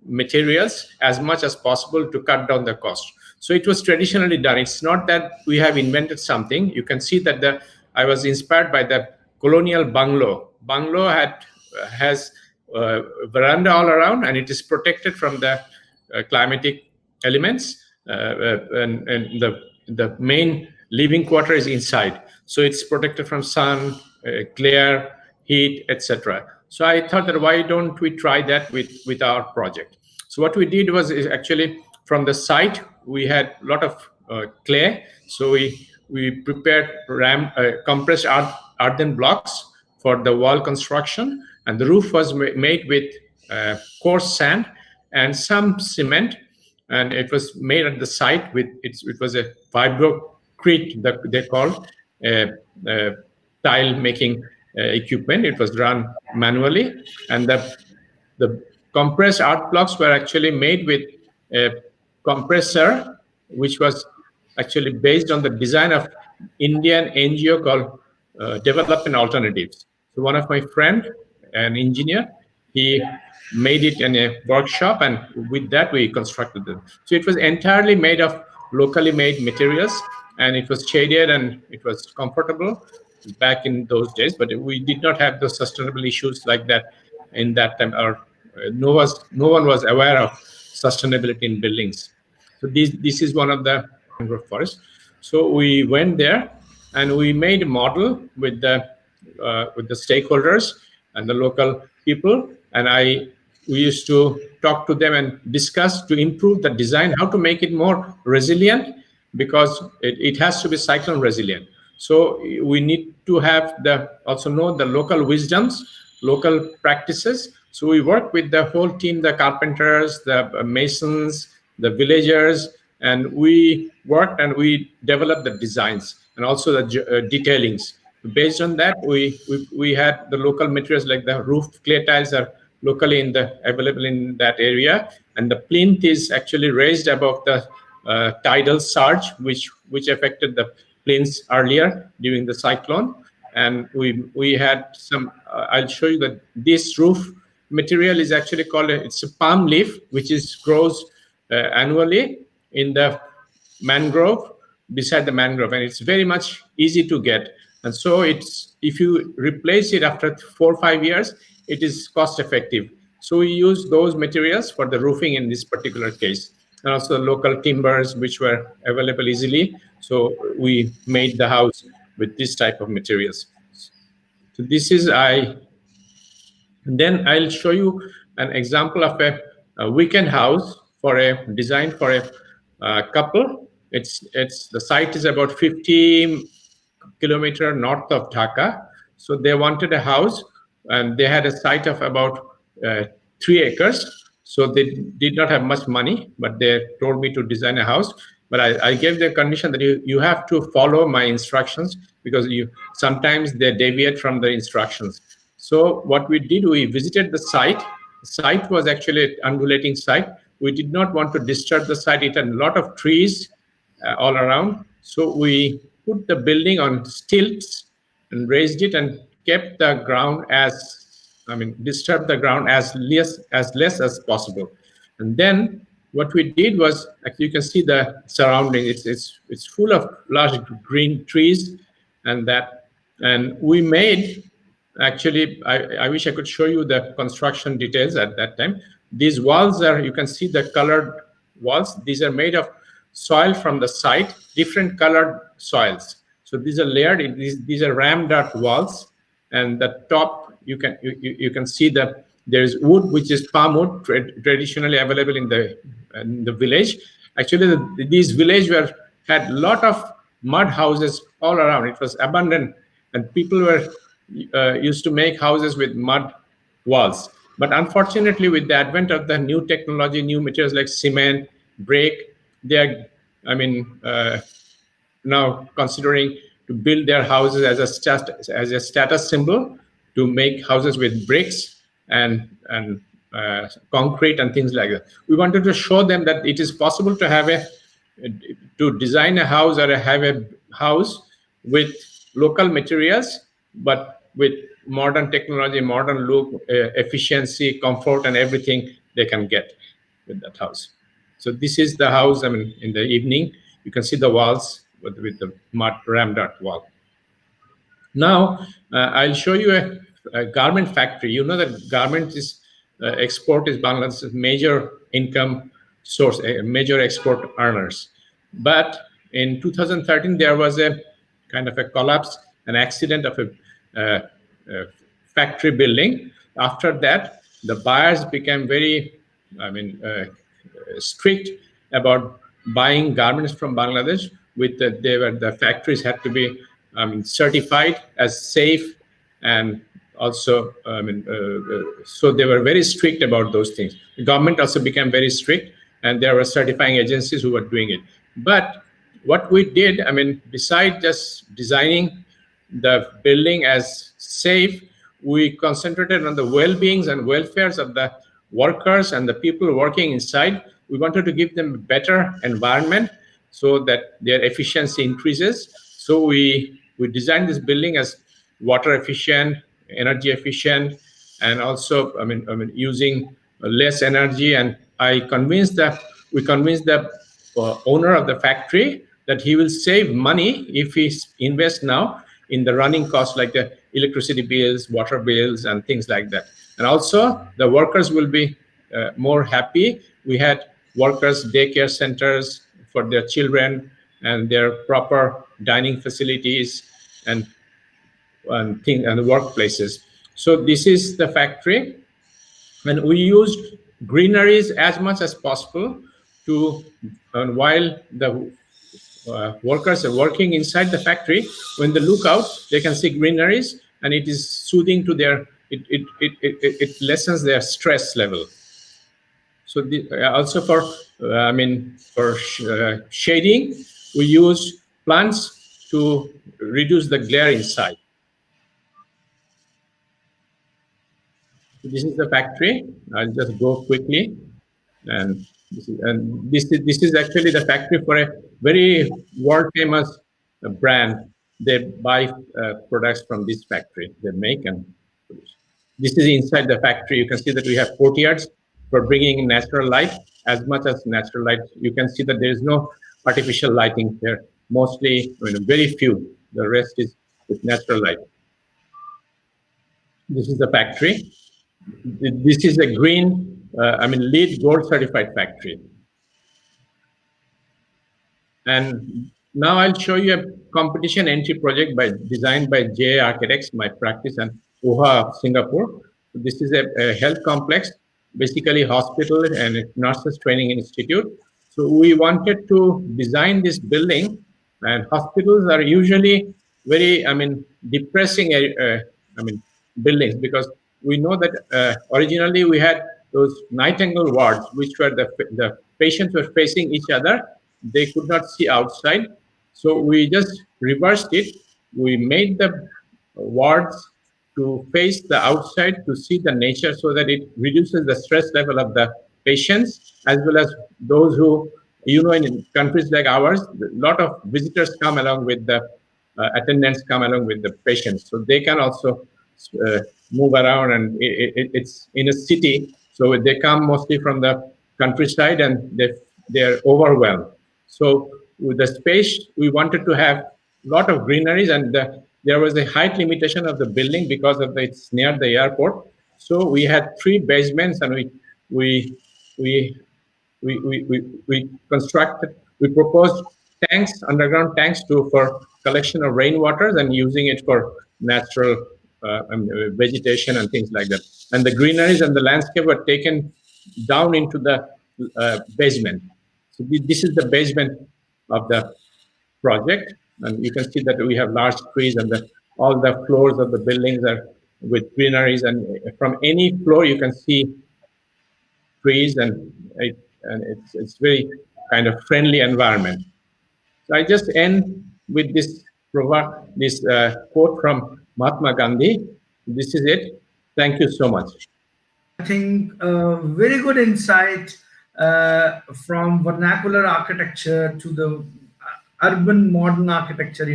S4: materials as much as possible to cut down the cost. So it was traditionally done. It's not that we have invented something. You can see that I was inspired by the colonial bungalow. Bungalow has veranda all around, and it is protected from the climatic elements, and the main living quarter is inside, so it's protected from sun, glare, heat, etc. So I thought that why don't we try that with our project? So what we did was actually from the site we had a lot of clay, so we prepared compressed earthen blocks for the wall construction, and the roof was made with coarse sand and some cement, and it was made at the site with it was a vibrocrete that they called tile making equipment. It was run manually, and the compressed earth blocks were actually made with a compressor, which was actually based on the design of Indian NGO called Development Alternatives. So one of my friend, an engineer, he made it in a workshop, and with that we constructed them. So it was entirely made of locally made materials, and it was shaded and it was comfortable back in those days. But we did not have the sustainable issues like that in that time, or no one was aware of sustainability in buildings. So this is one of the mangrove forests. So we went there and we made a model with the stakeholders and the local people, and we used to talk to them and discuss to improve the design, how to make it more resilient, because it has to be cyclone resilient. So we need to have also know the local wisdoms, local practices. So we work with the whole team, the carpenters, the masons, the villagers, and we worked and we developed the designs and also the detailings. Based on that, we had the local materials like the roof clay tiles are locally available in that area, and the plinth is actually raised above the tidal surge, which affected the plinths earlier during the cyclone. And we had some. I'll show you that this roof material is actually called it's a palm leaf, which grows annually in the mangrove, beside the mangrove, and it's very much easy to get. And so if you replace it after 4 or 5 years, it is cost effective. So we use those materials for the roofing in this particular case, and also local timbers which were available easily. So we made the house with this type of materials. So this is then I'll show you an example of a weekend house for a design for a couple. The site is about 50 kilometers north of Dhaka. So they wanted a house, and they had a site of about 3 acres. So they did not have much money, but they told me to design a house. But I gave the condition that you have to follow my instructions, because sometimes they deviate from the instructions. So what we did, we visited the site. The site was actually an undulating site. We did not want to disturb the site. It had a lot of trees all around. So we put the building on stilts and raised it and kept the ground disturbed the ground as less as possible. And then what we did was, actually you can see the surrounding. It's full of large green trees, and we made, actually, I wish I could show you the construction details at that time. These walls you can see the colored walls. These are made of soil from the site, different colored soils. So these are layered. These are rammed out walls, and the top you can see that there's wood, which is palm wood, traditionally available in the village. Actually, these village had a lot of mud houses all around. It was abandoned, and people were used to make houses with mud walls. But unfortunately, with the advent of the new technology, new materials like cement, brick, they are, now considering to build their houses as a status symbol, to make houses with bricks and concrete and things like that. We wanted to show them that it is possible to to design a house or have a house with local materials, but with modern technology, modern look, efficiency, comfort, and everything they can get with that house. So this is the house. In the evening, you can see the walls with the mud rammed out wall. Now, I'll show you a garment factory. You know that garment export is Bangladesh's major income source, a major export earners. But in 2013, there was a kind of a collapse, an accident of a factory building. After that, the buyers became very, strict about buying garments from Bangladesh. The factories had to be certified as safe, and also so they were very strict about those things. The government also became very strict, and there were certifying agencies who were doing it. But what we did, besides just designing the building as safe, we concentrated on the well-beings and welfares of the workers and the people working inside. We wanted to give them a better environment so that their efficiency increases. So we designed this building as water efficient, energy efficient, and also using less energy. And we convinced the owner of the factory that he will save money if he invests now in the running costs like the electricity bills, water bills, and things like that. And also the workers will be more happy. We had workers' daycare centers for their children and their proper dining facilities and workplaces. So this is the factory, and we used greeneries as much as possible to, and while the workers are working inside the factory, when they look out, they can see greeneries, and it is soothing to their, it lessens their stress level. So also for, shading, we use plants to reduce the glare inside. This is the factory. I'll just go quickly, and this is actually the factory for a very world famous brand. They buy products from this factory. They make and produce. This is inside the factory. You can see that we have courtyards for bringing natural light, as much as natural light. You can see that there is no artificial lighting here. Mostly, very few. The rest is with natural light. This is the factory. This is a green, LEED Gold certified factory. And now I'll show you a competition entry project designed by JA Architects, my practice, and OHA of Singapore. This is a health complex, basically hospital and nurses training institute. So we wanted to design this building, and hospitals are usually very, depressing, buildings, because we know that originally we had those night angle wards, which were the patients were facing each other. They could not see outside. So we just reversed it. We made the wards to face the outside to see the nature, so that it reduces the stress level of the patients, as well as those who, in countries like ours, a lot of visitors come along with the attendants, come along with the patients. So they can also move around, and it's in a city. So they come mostly from the countryside, and they're overwhelmed. So with the space, we wanted to have a lot of greeneries, and there was a height limitation of the building because of it's near the airport. So we had 3 basements, and we proposed tanks, underground tanks for collection of rainwaters and using it for natural vegetation and things like that. And the greeneries and the landscape were taken down into the basement. So this is the basement of the project, and you can see that we have large trees, and all the floors of the buildings are with greeneries, and from any floor you can see trees, and it's very kind of friendly environment. So I just end with this quote from Mahatma Gandhi. This is it. Thank you so much.
S1: I think very good insight from vernacular architecture to the urban modern architecture.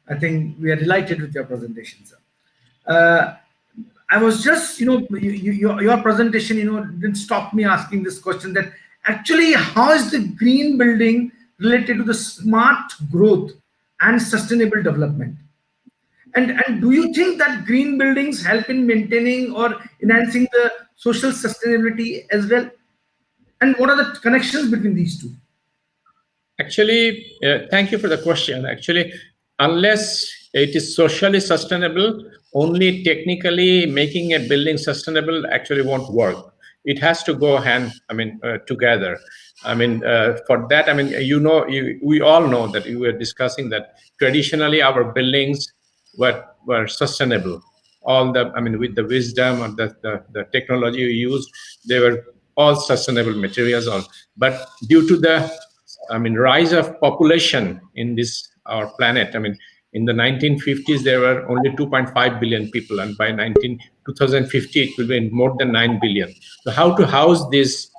S1: I think we are delighted with your presentation, sir. I was just, your presentation, didn't stop me asking this question, that actually how is the green building related to the smart growth and sustainable development? And do you think that green buildings help in maintaining or enhancing the social sustainability as well? And what are the connections between these two?
S4: Actually, thank you for the question. Actually, unless it is socially sustainable, only technically making a building sustainable actually won't work. It has to go together. For that, we all know that we were discussing that traditionally our buildings were sustainable. All with the wisdom or the technology we used, they were all sustainable materials. But due to the rise of population in our planet, in the 1950s there were only 2.5 billion people, and by 2050 it will be more than 9 billion. So how to house this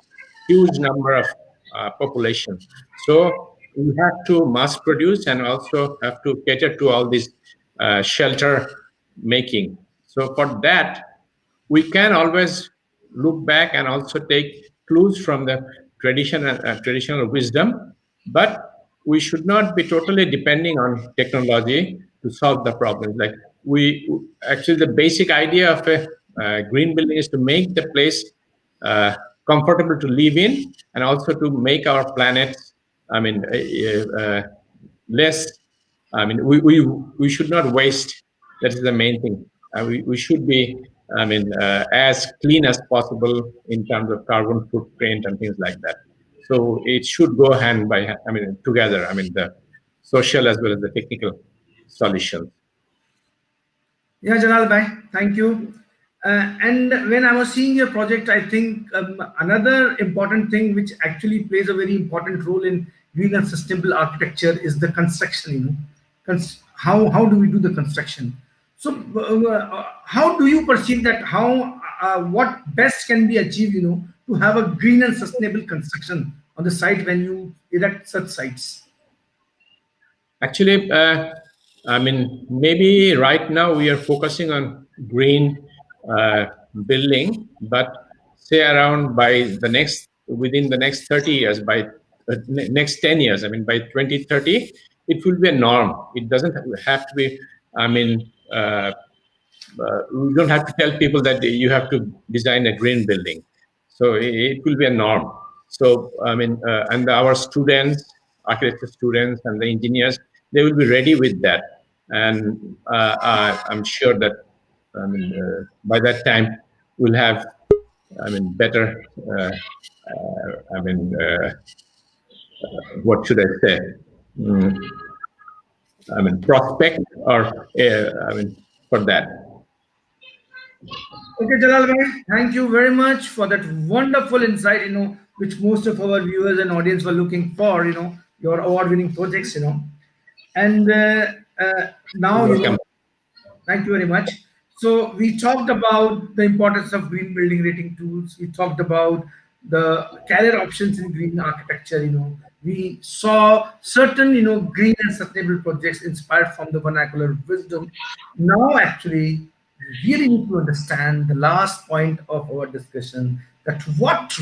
S4: huge number of population? So we have to mass produce and also have to cater to all this shelter making. So for that, we can always look back and also take clues from the traditional wisdom. but we should not be totally depending on technology to solve the problems. Like actually, the basic idea of a green building is to make the place comfortable to live in, and also to make our planet, I mean, less. I mean, we should not waste. That is the main thing. We should be, I mean, as clean as possible in terms of carbon footprint and things like that. So it should go hand by hand, I mean, together. I mean, the social as well as the technical solutions.
S1: Yeah, Jalal bhai, thank you. And when I was seeing your project, I think another important thing which actually plays a very important role in green and sustainable architecture is the construction. You know, how do we do the construction? So, how do you perceive that? How what best can be achieved? You know, to have a green and sustainable construction on the site when you erect such sites.
S4: Actually, I mean, maybe right now we are focusing on green building, but say around within the next 30 years, by next 10 years, I mean, by 2030, it will be a norm. It doesn't have to be, I mean, we don't have to tell people that you have to design a green building. So it will be a norm. So, I mean, and our students, architecture students and the engineers, they will be ready with that. And I'm sure that, I mean, by that time, we'll have, I mean, better, I mean, what should I say? I mean, prospect or, I mean, for that.
S1: Okay, Jalal bhai, thank you very much for that wonderful insight, you know, which most of our viewers and audience were looking for, you know, your award-winning projects, you know. And now, you know, thank you very much. So we talked about the importance of green building rating tools. We talked about the career options in green architecture, you know. We saw certain, you know, green and sustainable projects inspired from the vernacular wisdom. Now, actually, we really need to understand the last point of our discussion, that what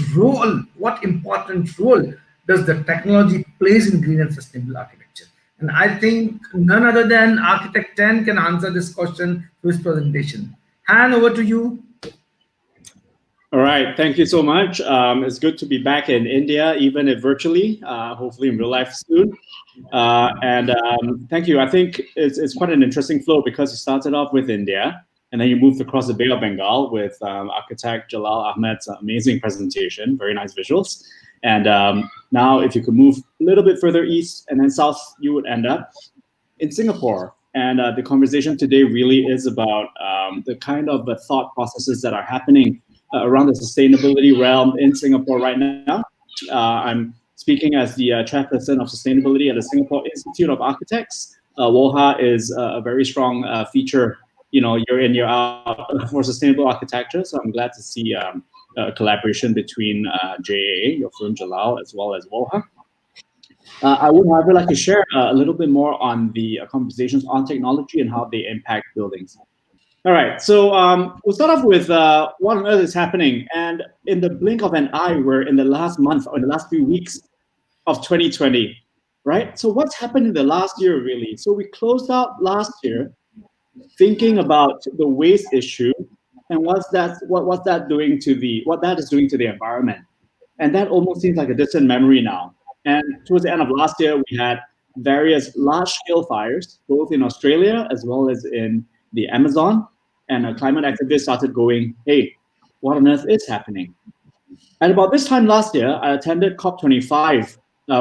S1: important role does the technology plays in green and sustainable architecture? And I think none other than Architect 10 can answer this question through his presentation. Han, over to you.
S6: All right, thank you so much. It's good to be back in India, even if virtually, hopefully in real life soon. And thank you. I think it's quite an interesting flow because you started off with India, and then you moved across the Bay of Bengal with architect Jalal Ahmed's amazing presentation, very nice visuals. And now if you could move a little bit further east and then south, you would end up in Singapore. And the conversation today really is about the kind of thought processes that are happening around the sustainability realm in Singapore right now. I'm speaking as the chairperson of sustainability at the Singapore Institute of Architects. WOHA is a very strong feature, you know, year in, year out for sustainable architecture. So I'm glad to see a collaboration between JAA, your firm Jalal, as well as WOHA. I would, however, like to share a little bit more on the conversations on technology and how they impact buildings. All right, so we'll start off with what on earth is happening. And in the blink of an eye, we're in the last month or in the last few weeks of 2020, right? So what's happened in the last year, really? So we closed out last year thinking about the waste issue and what that is doing to the environment. And that almost seems like a distant memory now. And towards the end of last year, we had various large-scale fires, both in Australia as well as in the Amazon. And climate activists started going, hey, what on earth is happening? And about this time last year, I attended COP25,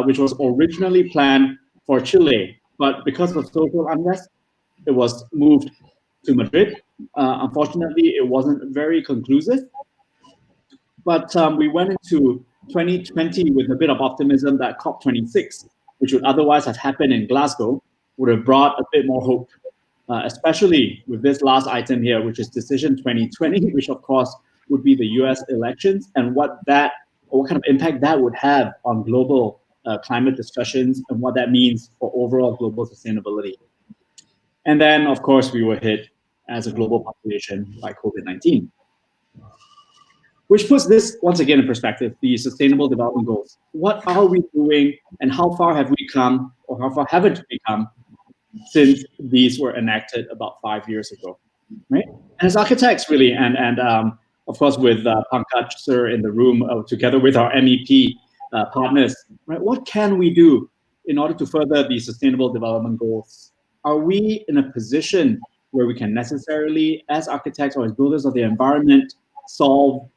S6: which was originally planned for Chile. But because of social unrest, it was moved to Madrid. Unfortunately, it wasn't very conclusive. But we went into 2020 with a bit of optimism that COP26, which would otherwise have happened in Glasgow, would have brought a bit more hope, especially with this last item here, which is Decision 2020, which of course would be the US elections and what kind of impact that would have on global climate discussions and what that means for overall global sustainability. And then, of course, we were hit as a global population by COVID-19. which puts this once again in perspective, the Sustainable Development Goals. What are we doing and how far have we come, or how far haven't we come since these were enacted about 5 years ago, right? And as architects, really, and of course with Pankaj sir in the room, together with our MEP partners, right? What can we do in order to further the Sustainable Development Goals? Are we in a position where we can necessarily, as architects or as builders of the environment, solve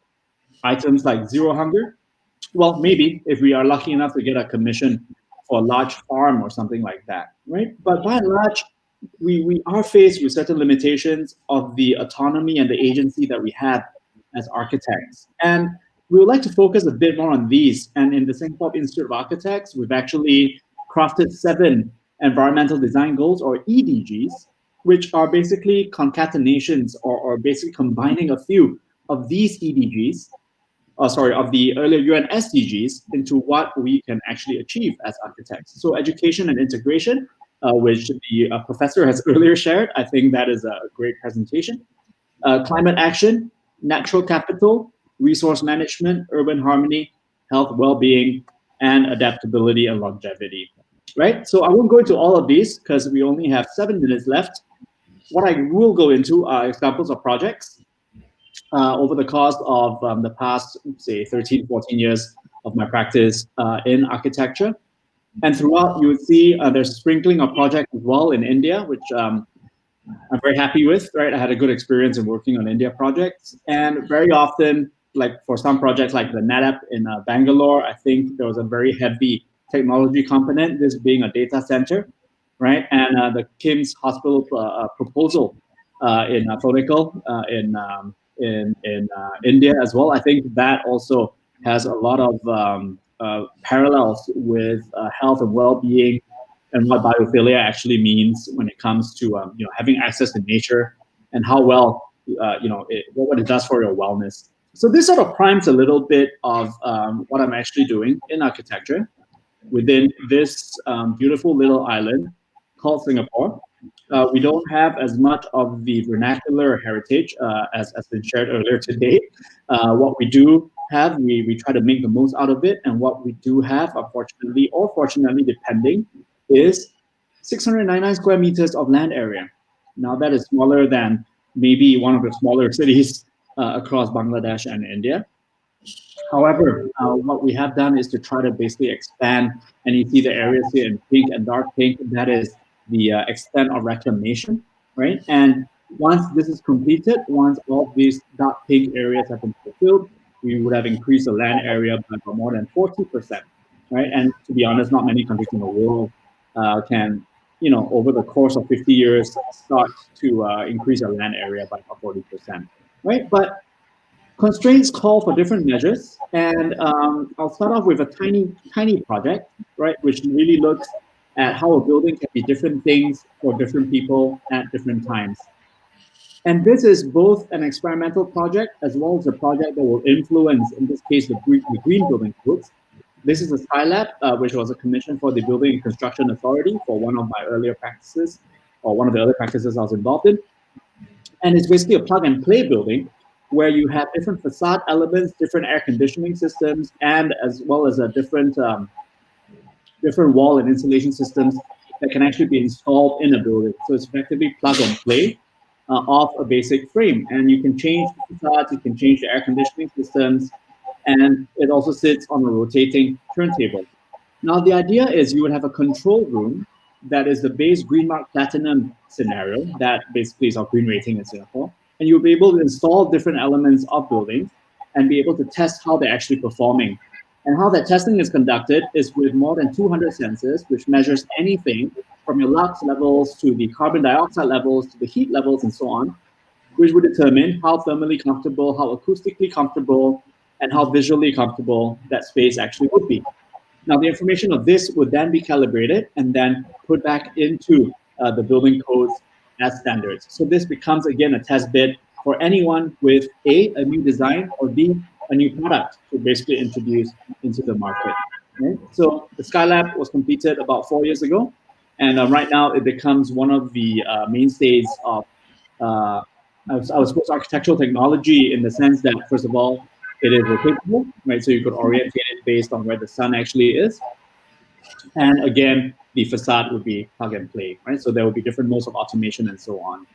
S6: items like zero hunger? Well, maybe if we are lucky enough to get a commission for a large farm or something like that, right? But by and large, we are faced with certain limitations of the autonomy and the agency that we have as architects. And we would like to focus a bit more on these. And in the Singapore Institute of Architects, we've actually crafted 7 environmental design goals, or EDGs, which are basically concatenations or basically combining a few of these EDGs, of the earlier UN SDGs into what we can actually achieve as architects. So education and integration, which the professor has earlier shared, I think that is a great presentation. Climate action, natural capital, resource management, urban harmony, health, well-being, and adaptability and longevity, right? So I won't go into all of these because we only have 7 minutes left. What I will go into are examples of projects over the course of the past, say, 13, 14 years of my practice in architecture. And throughout, you would see there's a sprinkling of projects as well in India, which I'm very happy with, right? I had a good experience in working on India projects. And very often, like for some projects like the NetApp in Bangalore, I think there was a very heavy technology component, this being a data center, right? And the KIMS hospital proposal in Thorikal in India as well. I think that also has a lot of parallels with health and well-being and what biophilia actually means when it comes to having access to nature and how well what it does for your wellness. So this sort of primes a little bit of what I'm actually doing in architecture within this beautiful little island called Singapore. We don't have as much of the vernacular heritage as been shared earlier today. What we do have, we try to make the most out of it. And what we do have, unfortunately or fortunately, depending, is 699 square meters of land area. Now that is smaller than maybe one of the smaller cities across Bangladesh and India. However, what we have done is to try to basically expand, and you see the areas here in pink and dark pink, that is the extent of reclamation, right? And once this is completed, once all these dark pink areas have been fulfilled, we would have increased the land area by more than 40%, right? And to be honest, not many countries in the world can, over the course of 50 years, start to increase their land area by about 40%, right? But constraints call for different measures, and I'll start off with a tiny project, right, which really looks at how a building can be different things for different people at different times. And this is both an experimental project as well as a project that will influence, in this case, the green building codes. This is a Skylab, which was a commission for the Building and Construction Authority for one of my earlier practices, or one of the other practices I was involved in. And it's basically a plug and play building where you have different facade elements, different air conditioning systems, and as well as a different wall and insulation systems that can actually be installed in a building. So it's effectively plug and play of a basic frame. And you can change the facades, you can change the air conditioning systems, and it also sits on a rotating turntable. Now, the idea is you would have a control room that is the base Green Mark Platinum scenario, that basically is our green rating in Singapore. And you'll be able to install different elements of buildings and be able to test how they're actually performing. And how that testing is conducted is with more than 200 sensors, which measures anything from your lux levels to the carbon dioxide levels to the heat levels and so on, which would determine how thermally comfortable, how acoustically comfortable, and how visually comfortable that space actually would be. Now, the information of this would then be calibrated and then put back into the building codes as standards. So this becomes, again, a test bed for anyone with A, a new design, or B, a new product to basically introduce into the market. Okay? So the Skylab was completed about 4 years ago, and right now it becomes one of the mainstays of, I would suppose, architectural technology, in the sense that, first of all, it is rotatable, right? So you could orientate it based on where the sun actually is. And again, the facade would be plug and play, right? So there will be different modes of automation and so on.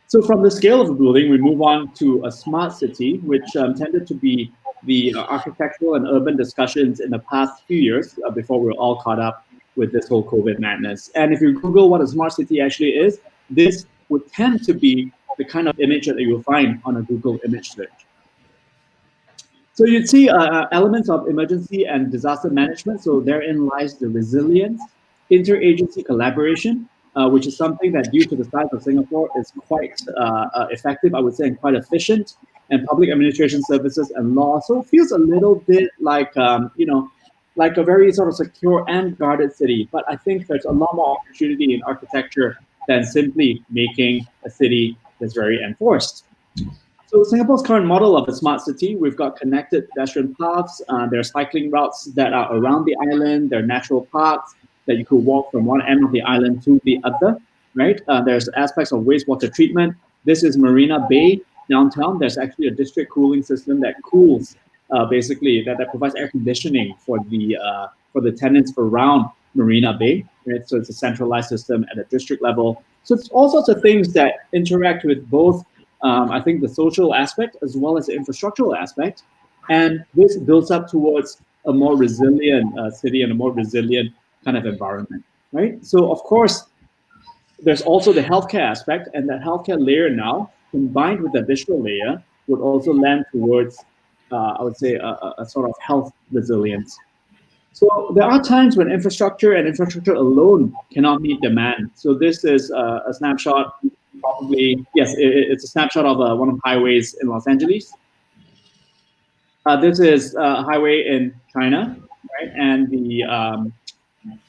S6: So from the scale of a building, we move on to a smart city, which tended to be the architectural and urban discussions in the past few years before we were all caught up with this whole COVID madness. And if you Google what a smart city actually is, this would tend to be the kind of image that you'll find on a Google image search. So you'd see elements of emergency and disaster management. So therein lies the resilience, interagency collaboration, which is something that due to the size of Singapore is quite effective, I would say, and quite efficient. And public administration services and law, so it feels a little bit like, like a very sort of secure and guarded city. But I think there's a lot more opportunity in architecture than simply making a city that's very enforced. So Singapore's current model of a smart city, we've got connected pedestrian paths, there are cycling routes that are around the island, there are natural parks that you could walk from one end of the island to the other, right? There's aspects of wastewater treatment. This is Marina Bay downtown. There's actually a district cooling system that cools, basically, that provides air conditioning for the tenants around Marina Bay, right? So it's a centralized system at a district level. So it's all sorts of things that interact with both I think the social aspect as well as the infrastructural aspect. And this builds up towards a more resilient city and a more resilient kind of environment, right? So of course, there's also the healthcare aspect, and that healthcare layer now, combined with the digital layer, would also lend towards, I would say, a sort of health resilience. So there are times when infrastructure and infrastructure alone cannot meet demand. So this is a snapshot. Probably, yes, it's a snapshot of one of the highways in Los Angeles. This is a highway in China, right? And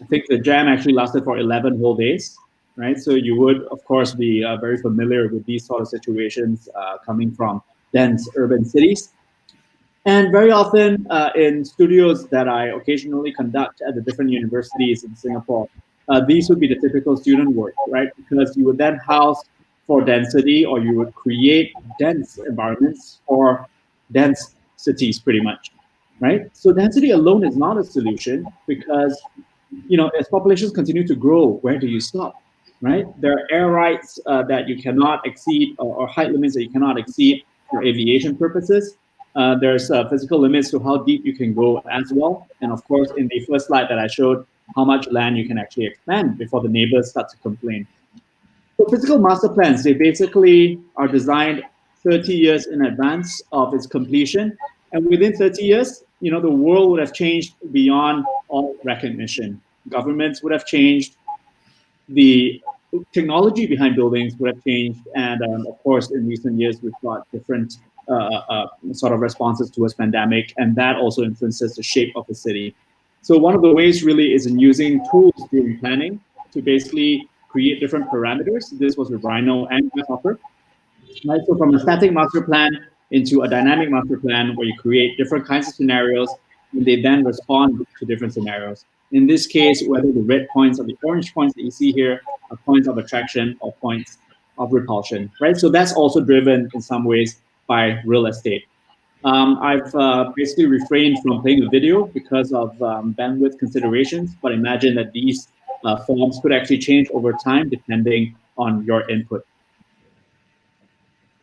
S6: I think the jam actually lasted for 11 whole days, right? So you would, of course, be very familiar with these sort of situations coming from dense urban cities. And very often in studios that I occasionally conduct at the different universities in Singapore, these would be the typical student work, right? Because you would then house for density, or you would create dense environments for dense cities, pretty much, right? So density alone is not a solution because, as populations continue to grow, where do you stop, right? There are air rights that you cannot exceed, or height limits that you cannot exceed for aviation purposes. There's physical limits to how deep you can go as well. And of course, in the first slide that I showed, how much land you can actually expand before the neighbors start to complain. So physical master plans, they basically are designed 30 years in advance of its completion. And within 30 years, the world would have changed beyond all recognition. Governments would have changed. The technology behind buildings would have changed. And of course, in recent years, we've got different sort of responses towards pandemic, and that also influences the shape of the city. So one of the ways really is in using tools during planning to basically create different parameters. This was with Rhino and Grasshopper. Right? So from a static master plan into a dynamic master plan where you create different kinds of scenarios, and they then respond to different scenarios. In this case, whether the red points or the orange points that you see here are points of attraction or points of repulsion, right? So that's also driven in some ways by real estate. I've basically refrained from playing the video because of bandwidth considerations, but imagine that these forms could actually change over time depending on your input.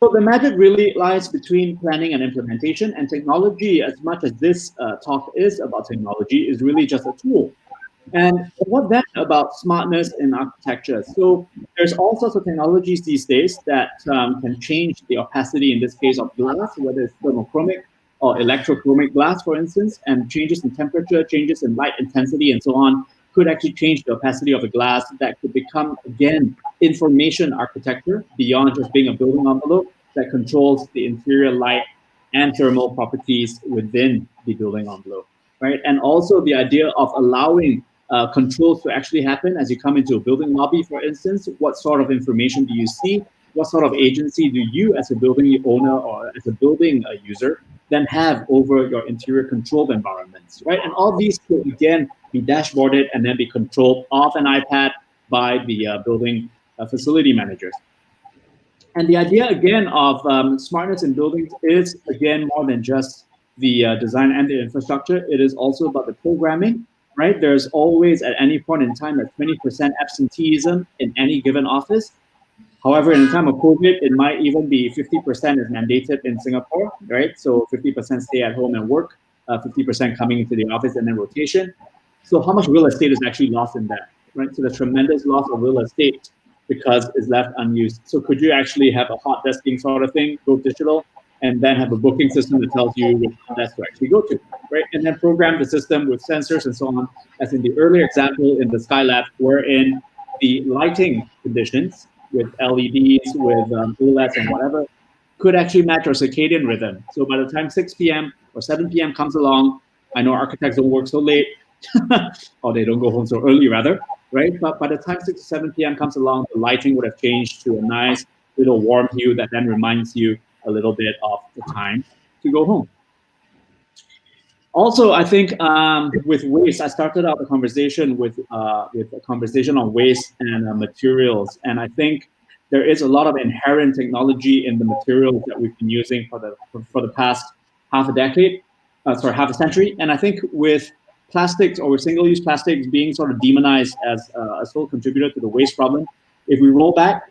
S6: So the magic really lies between planning and implementation, and technology, as much as this talk is about technology, is really just a tool. And what then about smartness in architecture? So there's all sorts of technologies these days that can change the opacity, in this case of glass, whether it's thermochromic or electrochromic glass, for instance, and changes in temperature, changes in light intensity, and so on, could actually change the opacity of a glass that could become, again, information architecture beyond just being a building envelope that controls the interior light and thermal properties within the building envelope, right? And also the idea of allowing controls to actually happen as you come into a building lobby, for instance. What sort of information do you see? What sort of agency do you as a building owner or as a building user then have over your interior controlled environments, right? And all these could, again, be dashboarded and then be controlled off an iPad by the building facility managers. And the idea, again, of smartness in buildings is, again, more than just the design and the infrastructure. It is also about the programming, right? There's always at any point in time a 20% absenteeism in any given office. However, in the time of COVID, it might even be 50% is mandated in Singapore, right? So 50% stay at home and work, 50% coming into the office and then rotation. So how much real estate is actually lost in that, right? So the tremendous loss of real estate because it's left unused. So could you actually have a hot desking sort of thing, go digital, and then have a booking system that tells you which hot desk to actually go to, right? And then program the system with sensors and so on, as in the earlier example in the Skylab, wherein the lighting conditions with LEDs, with OLEDs and whatever, could actually match our circadian rhythm. So by the time 6 p.m. or 7 p.m. comes along, I know architects don't work so late, or they don't go home so early rather, right? But by the time 6 to 7 p.m. comes along, the lighting would have changed to a nice little warm hue that then reminds you a little bit of the time to go home. Also, I think with waste, I started out the conversation with a conversation on waste and materials, and I think there is a lot of inherent technology in the materials that we've been using for the past half a century. And I think with plastics or with single-use plastics being sort of demonized as a sole contributor to the waste problem, if we roll back,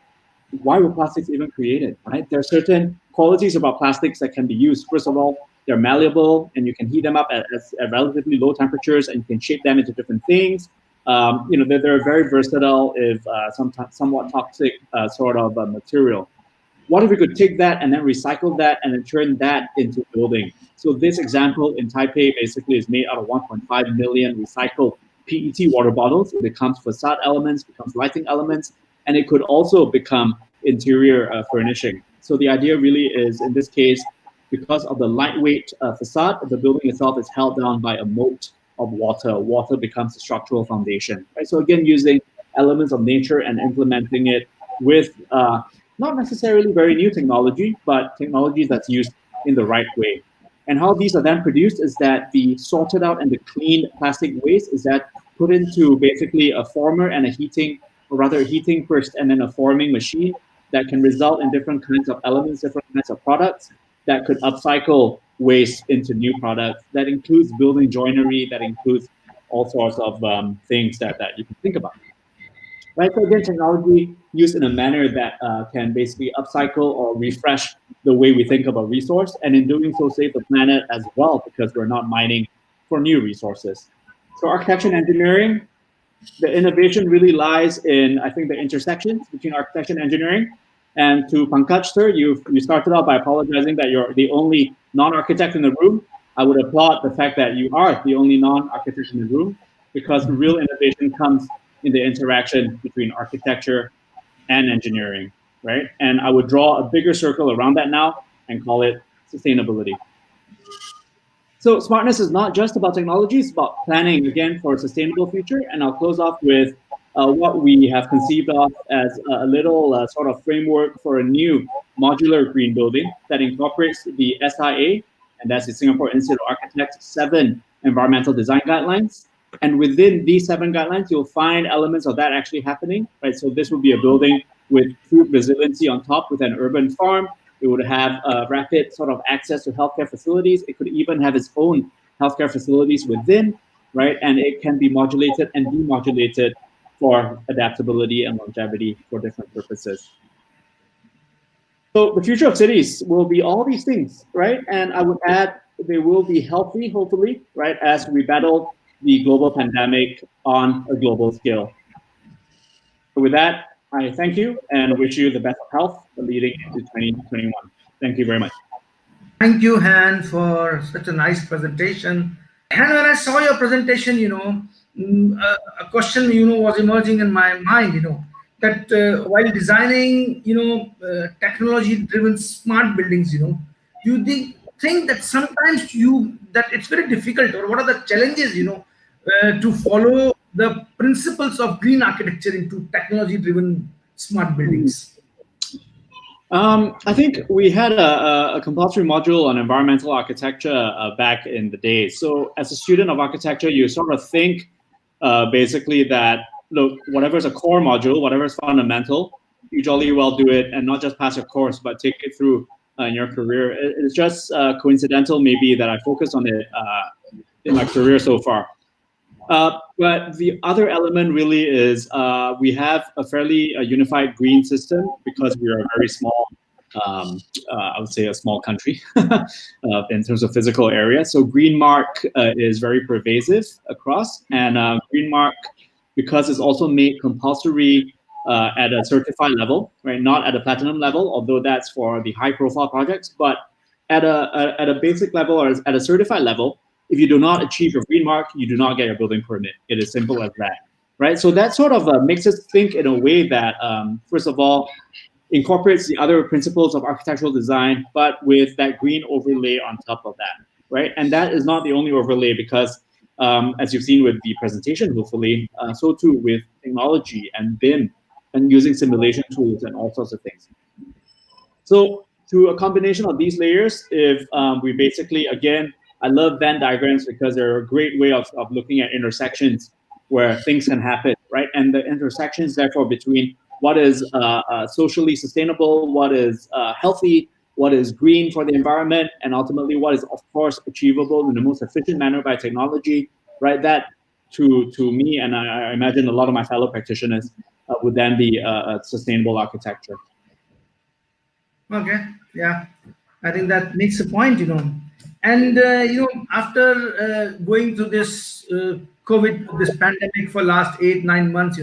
S6: why were plastics even created, right? There are certain qualities about plastics that can be used. First of all, they're malleable and you can heat them up at relatively low temperatures and you can shape them into different things. They're very versatile if somewhat toxic sort of material. What if we could take that and then recycle that and then turn that into building? So this example in Taipei basically is made out of 1.5 million recycled PET water bottles. It becomes facade elements, becomes lighting elements, and it could also become interior furnishing. So the idea really is, in this case, because of the lightweight facade, the building itself is held down by a moat of water. Water becomes the structural foundation. Right? So again, using elements of nature and implementing it with not necessarily very new technology, but technology that's used in the right way. And how these are then produced is that the sorted out and the cleaned plastic waste is that put into basically a former and a heating, or rather a heating first and then a forming machine that can result in different kinds of elements, different kinds of products that could upcycle waste into new products. That includes building joinery, that includes all sorts of things that you can think about. Right, so again, technology used in a manner that can basically upcycle or refresh the way we think of a resource, and in doing so save the planet as well, because we're not mining for new resources. So architecture and engineering, the innovation really lies in, I think, the intersections between architecture and engineering. And to Pankaj, sir, you started out by apologizing that you're the only non-architect in the room. I would applaud the fact that you are the only non-architect in the room, because real innovation comes in the interaction between architecture and engineering, right? And I would draw a bigger circle around that now and call it sustainability. So smartness is not just about technology, it's about planning, again, for a sustainable future. And I'll close off with what we have conceived of as a little sort of framework for a new modular green building that incorporates the SIA, and that's the Singapore Institute of Architects, 7 environmental design guidelines. And within these 7 guidelines, you'll find elements of that actually happening, right? So this would be a building with food resiliency on top with an urban farm. It would have rapid sort of access to healthcare facilities. It could even have its own healthcare facilities within, right? And it can be modulated and demodulated for adaptability and longevity for different purposes. So the future of cities will be all these things, right? And I would add, they will be healthy, hopefully, right? As we battle the global pandemic on a global scale. So with that, I thank you and wish you the best of health leading into 2021. Thank you very much.
S1: Thank you, Han, for such a nice presentation. Han, when I saw your presentation, a question, was emerging in my mind, that while designing, technology-driven smart buildings, you think that sometimes that it's very difficult, or what are the challenges, to follow the principles of green architecture into technology-driven smart buildings?
S6: I think we had a compulsory module on environmental architecture back in the day. So as a student of architecture, you sort of think basically that, look, whatever's a core module, whatever's fundamental, you jolly well do it and not just pass your course, but take it through in your career. It's just coincidental, maybe, that I focused on it in my career so far. But the other element really is we have a fairly unified green system because we are a very small, I would say a small country in terms of physical area. So Green Mark is very pervasive across, and Green Mark, because it's also made compulsory at a certified level, right? Not at a platinum level, although that's for the high-profile projects, but at a basic level or at a certified level. If you do not achieve your green mark, you do not get your building permit. It is simple as that, right? So that sort of makes us think in a way that, first of all, incorporates the other principles of architectural design, but with that green overlay on top of that, right? And that is not the only overlay because, as you've seen with the presentation, hopefully, so too with technology and BIM and using simulation tools and all sorts of things. So through a combination of these layers, if we basically, again, I love Venn diagrams because they're a great way of looking at intersections where things can happen, right? And the intersections, therefore, between what is socially sustainable, what is healthy, what is green for the environment, and ultimately what is, of course, achievable in the most efficient manner by technology, right? That, to me, and I imagine a lot of my fellow practitioners, would then be a sustainable architecture.
S1: Okay, yeah, I think that makes a point, And after going through this COVID, this pandemic for last 8-9 months,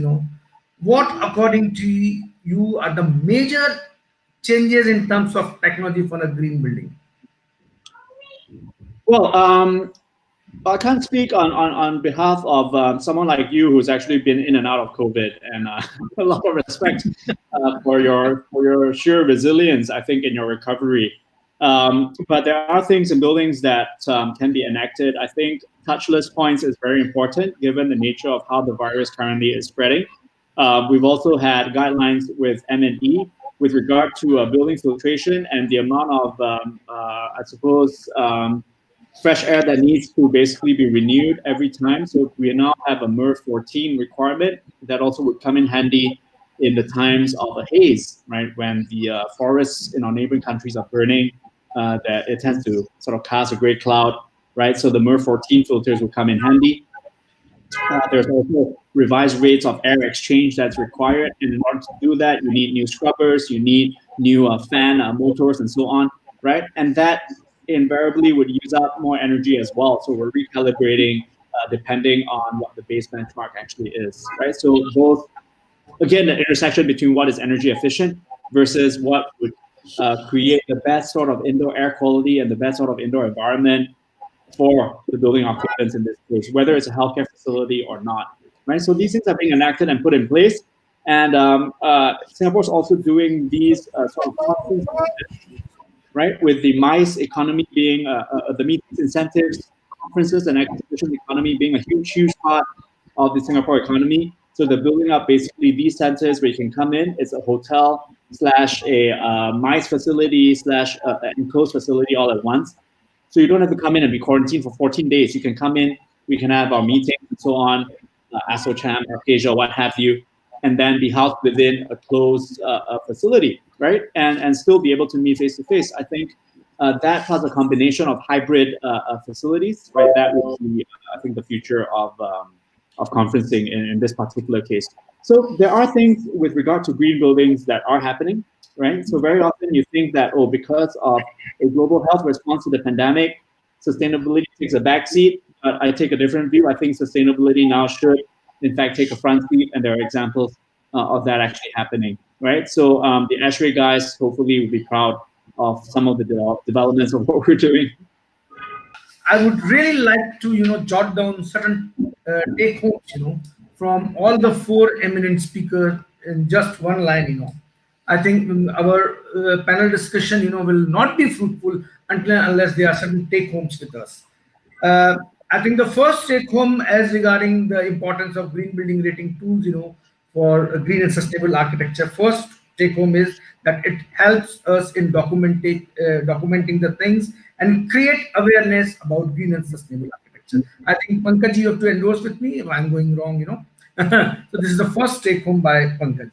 S1: what, according to you, are the major changes in terms of technology for a green building?
S6: Well, I can't speak on behalf of someone like you who's actually been in and out of COVID, and a lot of respect for your sheer resilience, I think, in your recovery. But there are things in buildings that can be enacted. I think touchless points is very important given the nature of how the virus currently is spreading. We've also had guidelines with M&E with regard to building filtration and the amount of, I suppose, fresh air that needs to basically be renewed every time. So we now have a MER 14 requirement that also would come in handy in the times of a haze, right? When the forests in our neighboring countries are burning, that it tends to sort of cast a gray cloud, right? So the MER 14 filters will come in handy. There's also revised rates of air exchange that's required. And in order to do that, you need new scrubbers, you need new fan motors and so on, right? And that invariably would use up more energy as well. So we're recalibrating depending on what the base benchmark actually is, right? So both, again, the intersection between what is energy efficient versus what would create the best sort of indoor air quality and the best sort of indoor environment for the building occupants in this case, whether it's a healthcare facility or not, right? So these things are being enacted and put in place. And Singapore's also doing these sort of conferences, right? With the MICE economy being the meetings, incentives, conferences, and exhibition economy being a huge part of the Singapore economy. So they're building up basically these centers where you can come in. It's a hotel / a MICE facility / enclosed facility all at once. So you don't have to come in and be quarantined for 14 days. You can come in, we can have our meetings and so on, Chairman-Elect-Arcasia, what have you, and then be housed within a closed facility, right? And still be able to meet face to face. I think that plus a combination of hybrid facilities, right? That will be, I think, the future of conferencing in this particular case. So there are things with regard to green buildings that are happening, right? So very often you think that, oh, because of a global health response to the pandemic, sustainability takes a backseat. But I take a different view. I think sustainability now should, in fact, take a front seat, and there are examples of that actually happening, right? So the ASHRAE guys hopefully will be proud of some of the developments of what we're doing.
S1: I would really like to, jot down certain take homes, from all the 4 eminent speakers in just one line, I think our panel discussion, will not be fruitful unless there are certain take homes with us. I think the first take home as regarding the importance of green building rating tools, for green and sustainable architecture. First take home is that it helps us in documenting the things and create awareness about green and sustainable architecture. I think Pankaj, you have to endorse with me if I'm going wrong, So this is the first take home by Pankaj.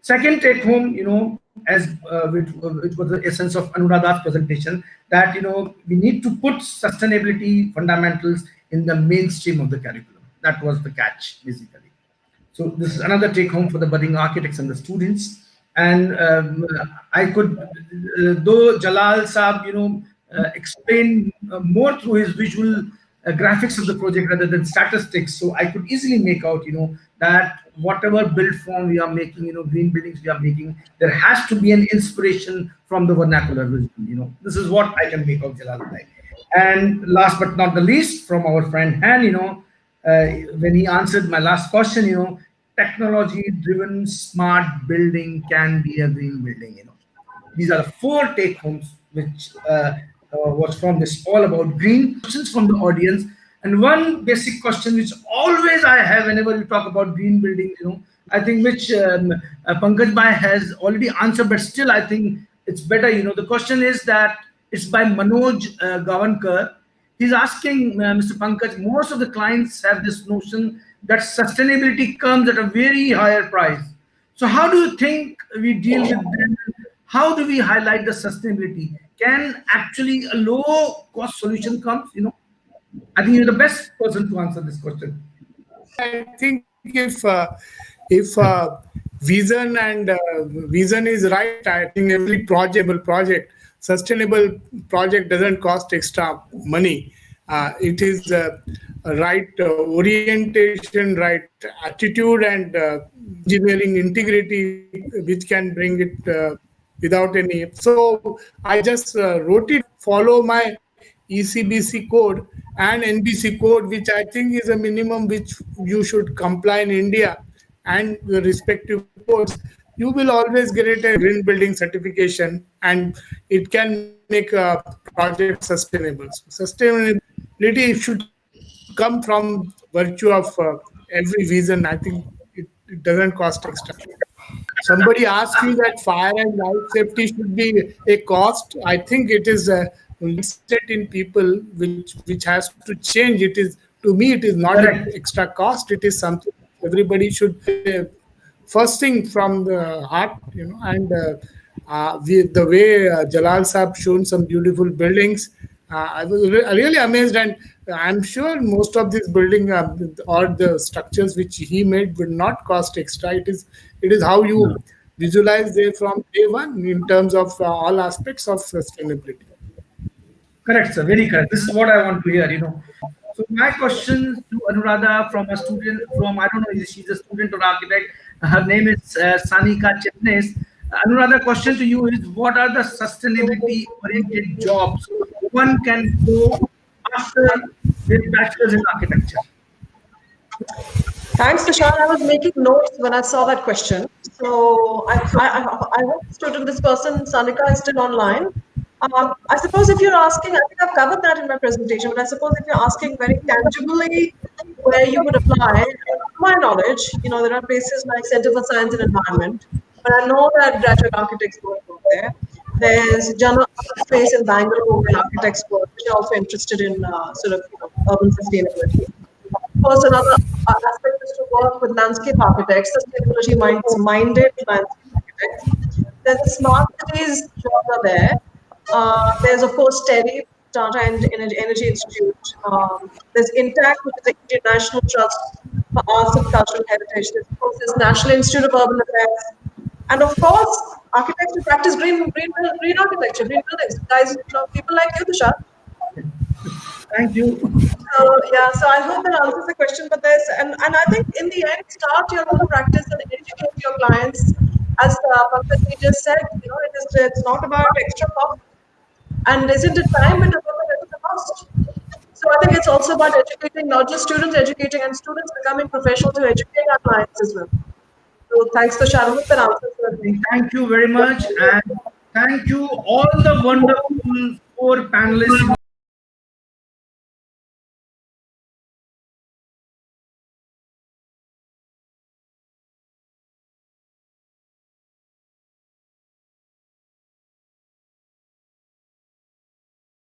S1: Second take home, as which was the essence of Anuradha's presentation, that we need to put sustainability fundamentals in the mainstream of the curriculum. That was the catch, basically. So this is another take home for the budding architects and the students. And I could, though Jalal Saab, explain more through his visual graphics of the project rather than statistics. So I could easily make out, that whatever build form we are making, green buildings we are making, there has to be an inspiration from the vernacular wisdom. This is what I can make out, Jalal Bhai. And last but not the least, from our friend Han, when he answered my last question, technology-driven smart building can be a green building. These are the 4 take homes which was from this all about green. Questions from the audience, and one basic question which always I have whenever we talk about green buildings, I think which Pankaj Bhai has already answered, but still I think it's better. The question is that it's by Manoj Gavankar. He's asking Mr. Pankaj, most of the clients have this notion that sustainability comes at a very higher price. So how do you think we deal with them? How do we highlight the sustainability? Can actually a low cost solution come? I think you're the best person to answer this question.
S2: I think if vision and vision is right, I think every project, sustainable project doesn't cost extra money. It is right orientation, right attitude, and engineering integrity, which can bring it without any. So I just wrote it, follow my ECBC code and NBC code, which I think is a minimum which you should comply in India, and the respective codes. You will always get a green building certification, and it can make a project sustainable. So sustainability should come from virtue of every vision. I think it doesn't cost extra. Somebody asked you that fire and life safety should be a cost. I think it is a mindset in people which has to change. It is, to me, it is not an extra cost. It is something everybody should first thing from the heart, and the way Jalal Saab shown some beautiful buildings, I was really amazed, and I'm sure most of these building or the structures which he made would not cost extra. It is how you visualize there from day one in terms of all aspects of sustainability.
S1: Correct, sir. Very correct. This is what I want to hear. So my question to Anuradha from a student from, I don't know if she's a student or architect. Her name is Sanika Chitnes. Anuradha, question to you is, what are the sustainability-oriented jobs one can go after their bachelor's in architecture?
S3: Thanks, Tushar. I was making notes when I saw that question. So I hope this person, Sanika, is still online. I suppose if you're asking, I think I've covered that in my presentation, but I suppose if you're asking very tangibly where you would apply, to my knowledge, there are places like Center for Science and Environment, but I know that graduate architects work there. There's Jana place in Bangalore where architects work, which are also interested in urban sustainability. Of course, another aspect is to work with landscape architects, sustainability-minded landscape architects. There's the smart cities jobs are there. There's, of course, TERI, Tata Energy Institute. There's INTACT, which is the Indian National Trust for Arts and Cultural Heritage. There's, of course, there's National Institute of Urban Affairs. And, of course, architects who practice green architecture, green buildings. Guys, people like you, Tushar.
S1: Thank you.
S3: So I hope that answers the question. But and I think in the end, start your own practice and educate your clients. As Pankaj just said, it's not about extra cost. And isn't it time it about the cost? So I think it's also about educating, not just students educating, and students becoming professional to educate our clients as well. So thanks to Sharon for answers.
S1: Thank you very much, and thank you all the wonderful 4 panelists.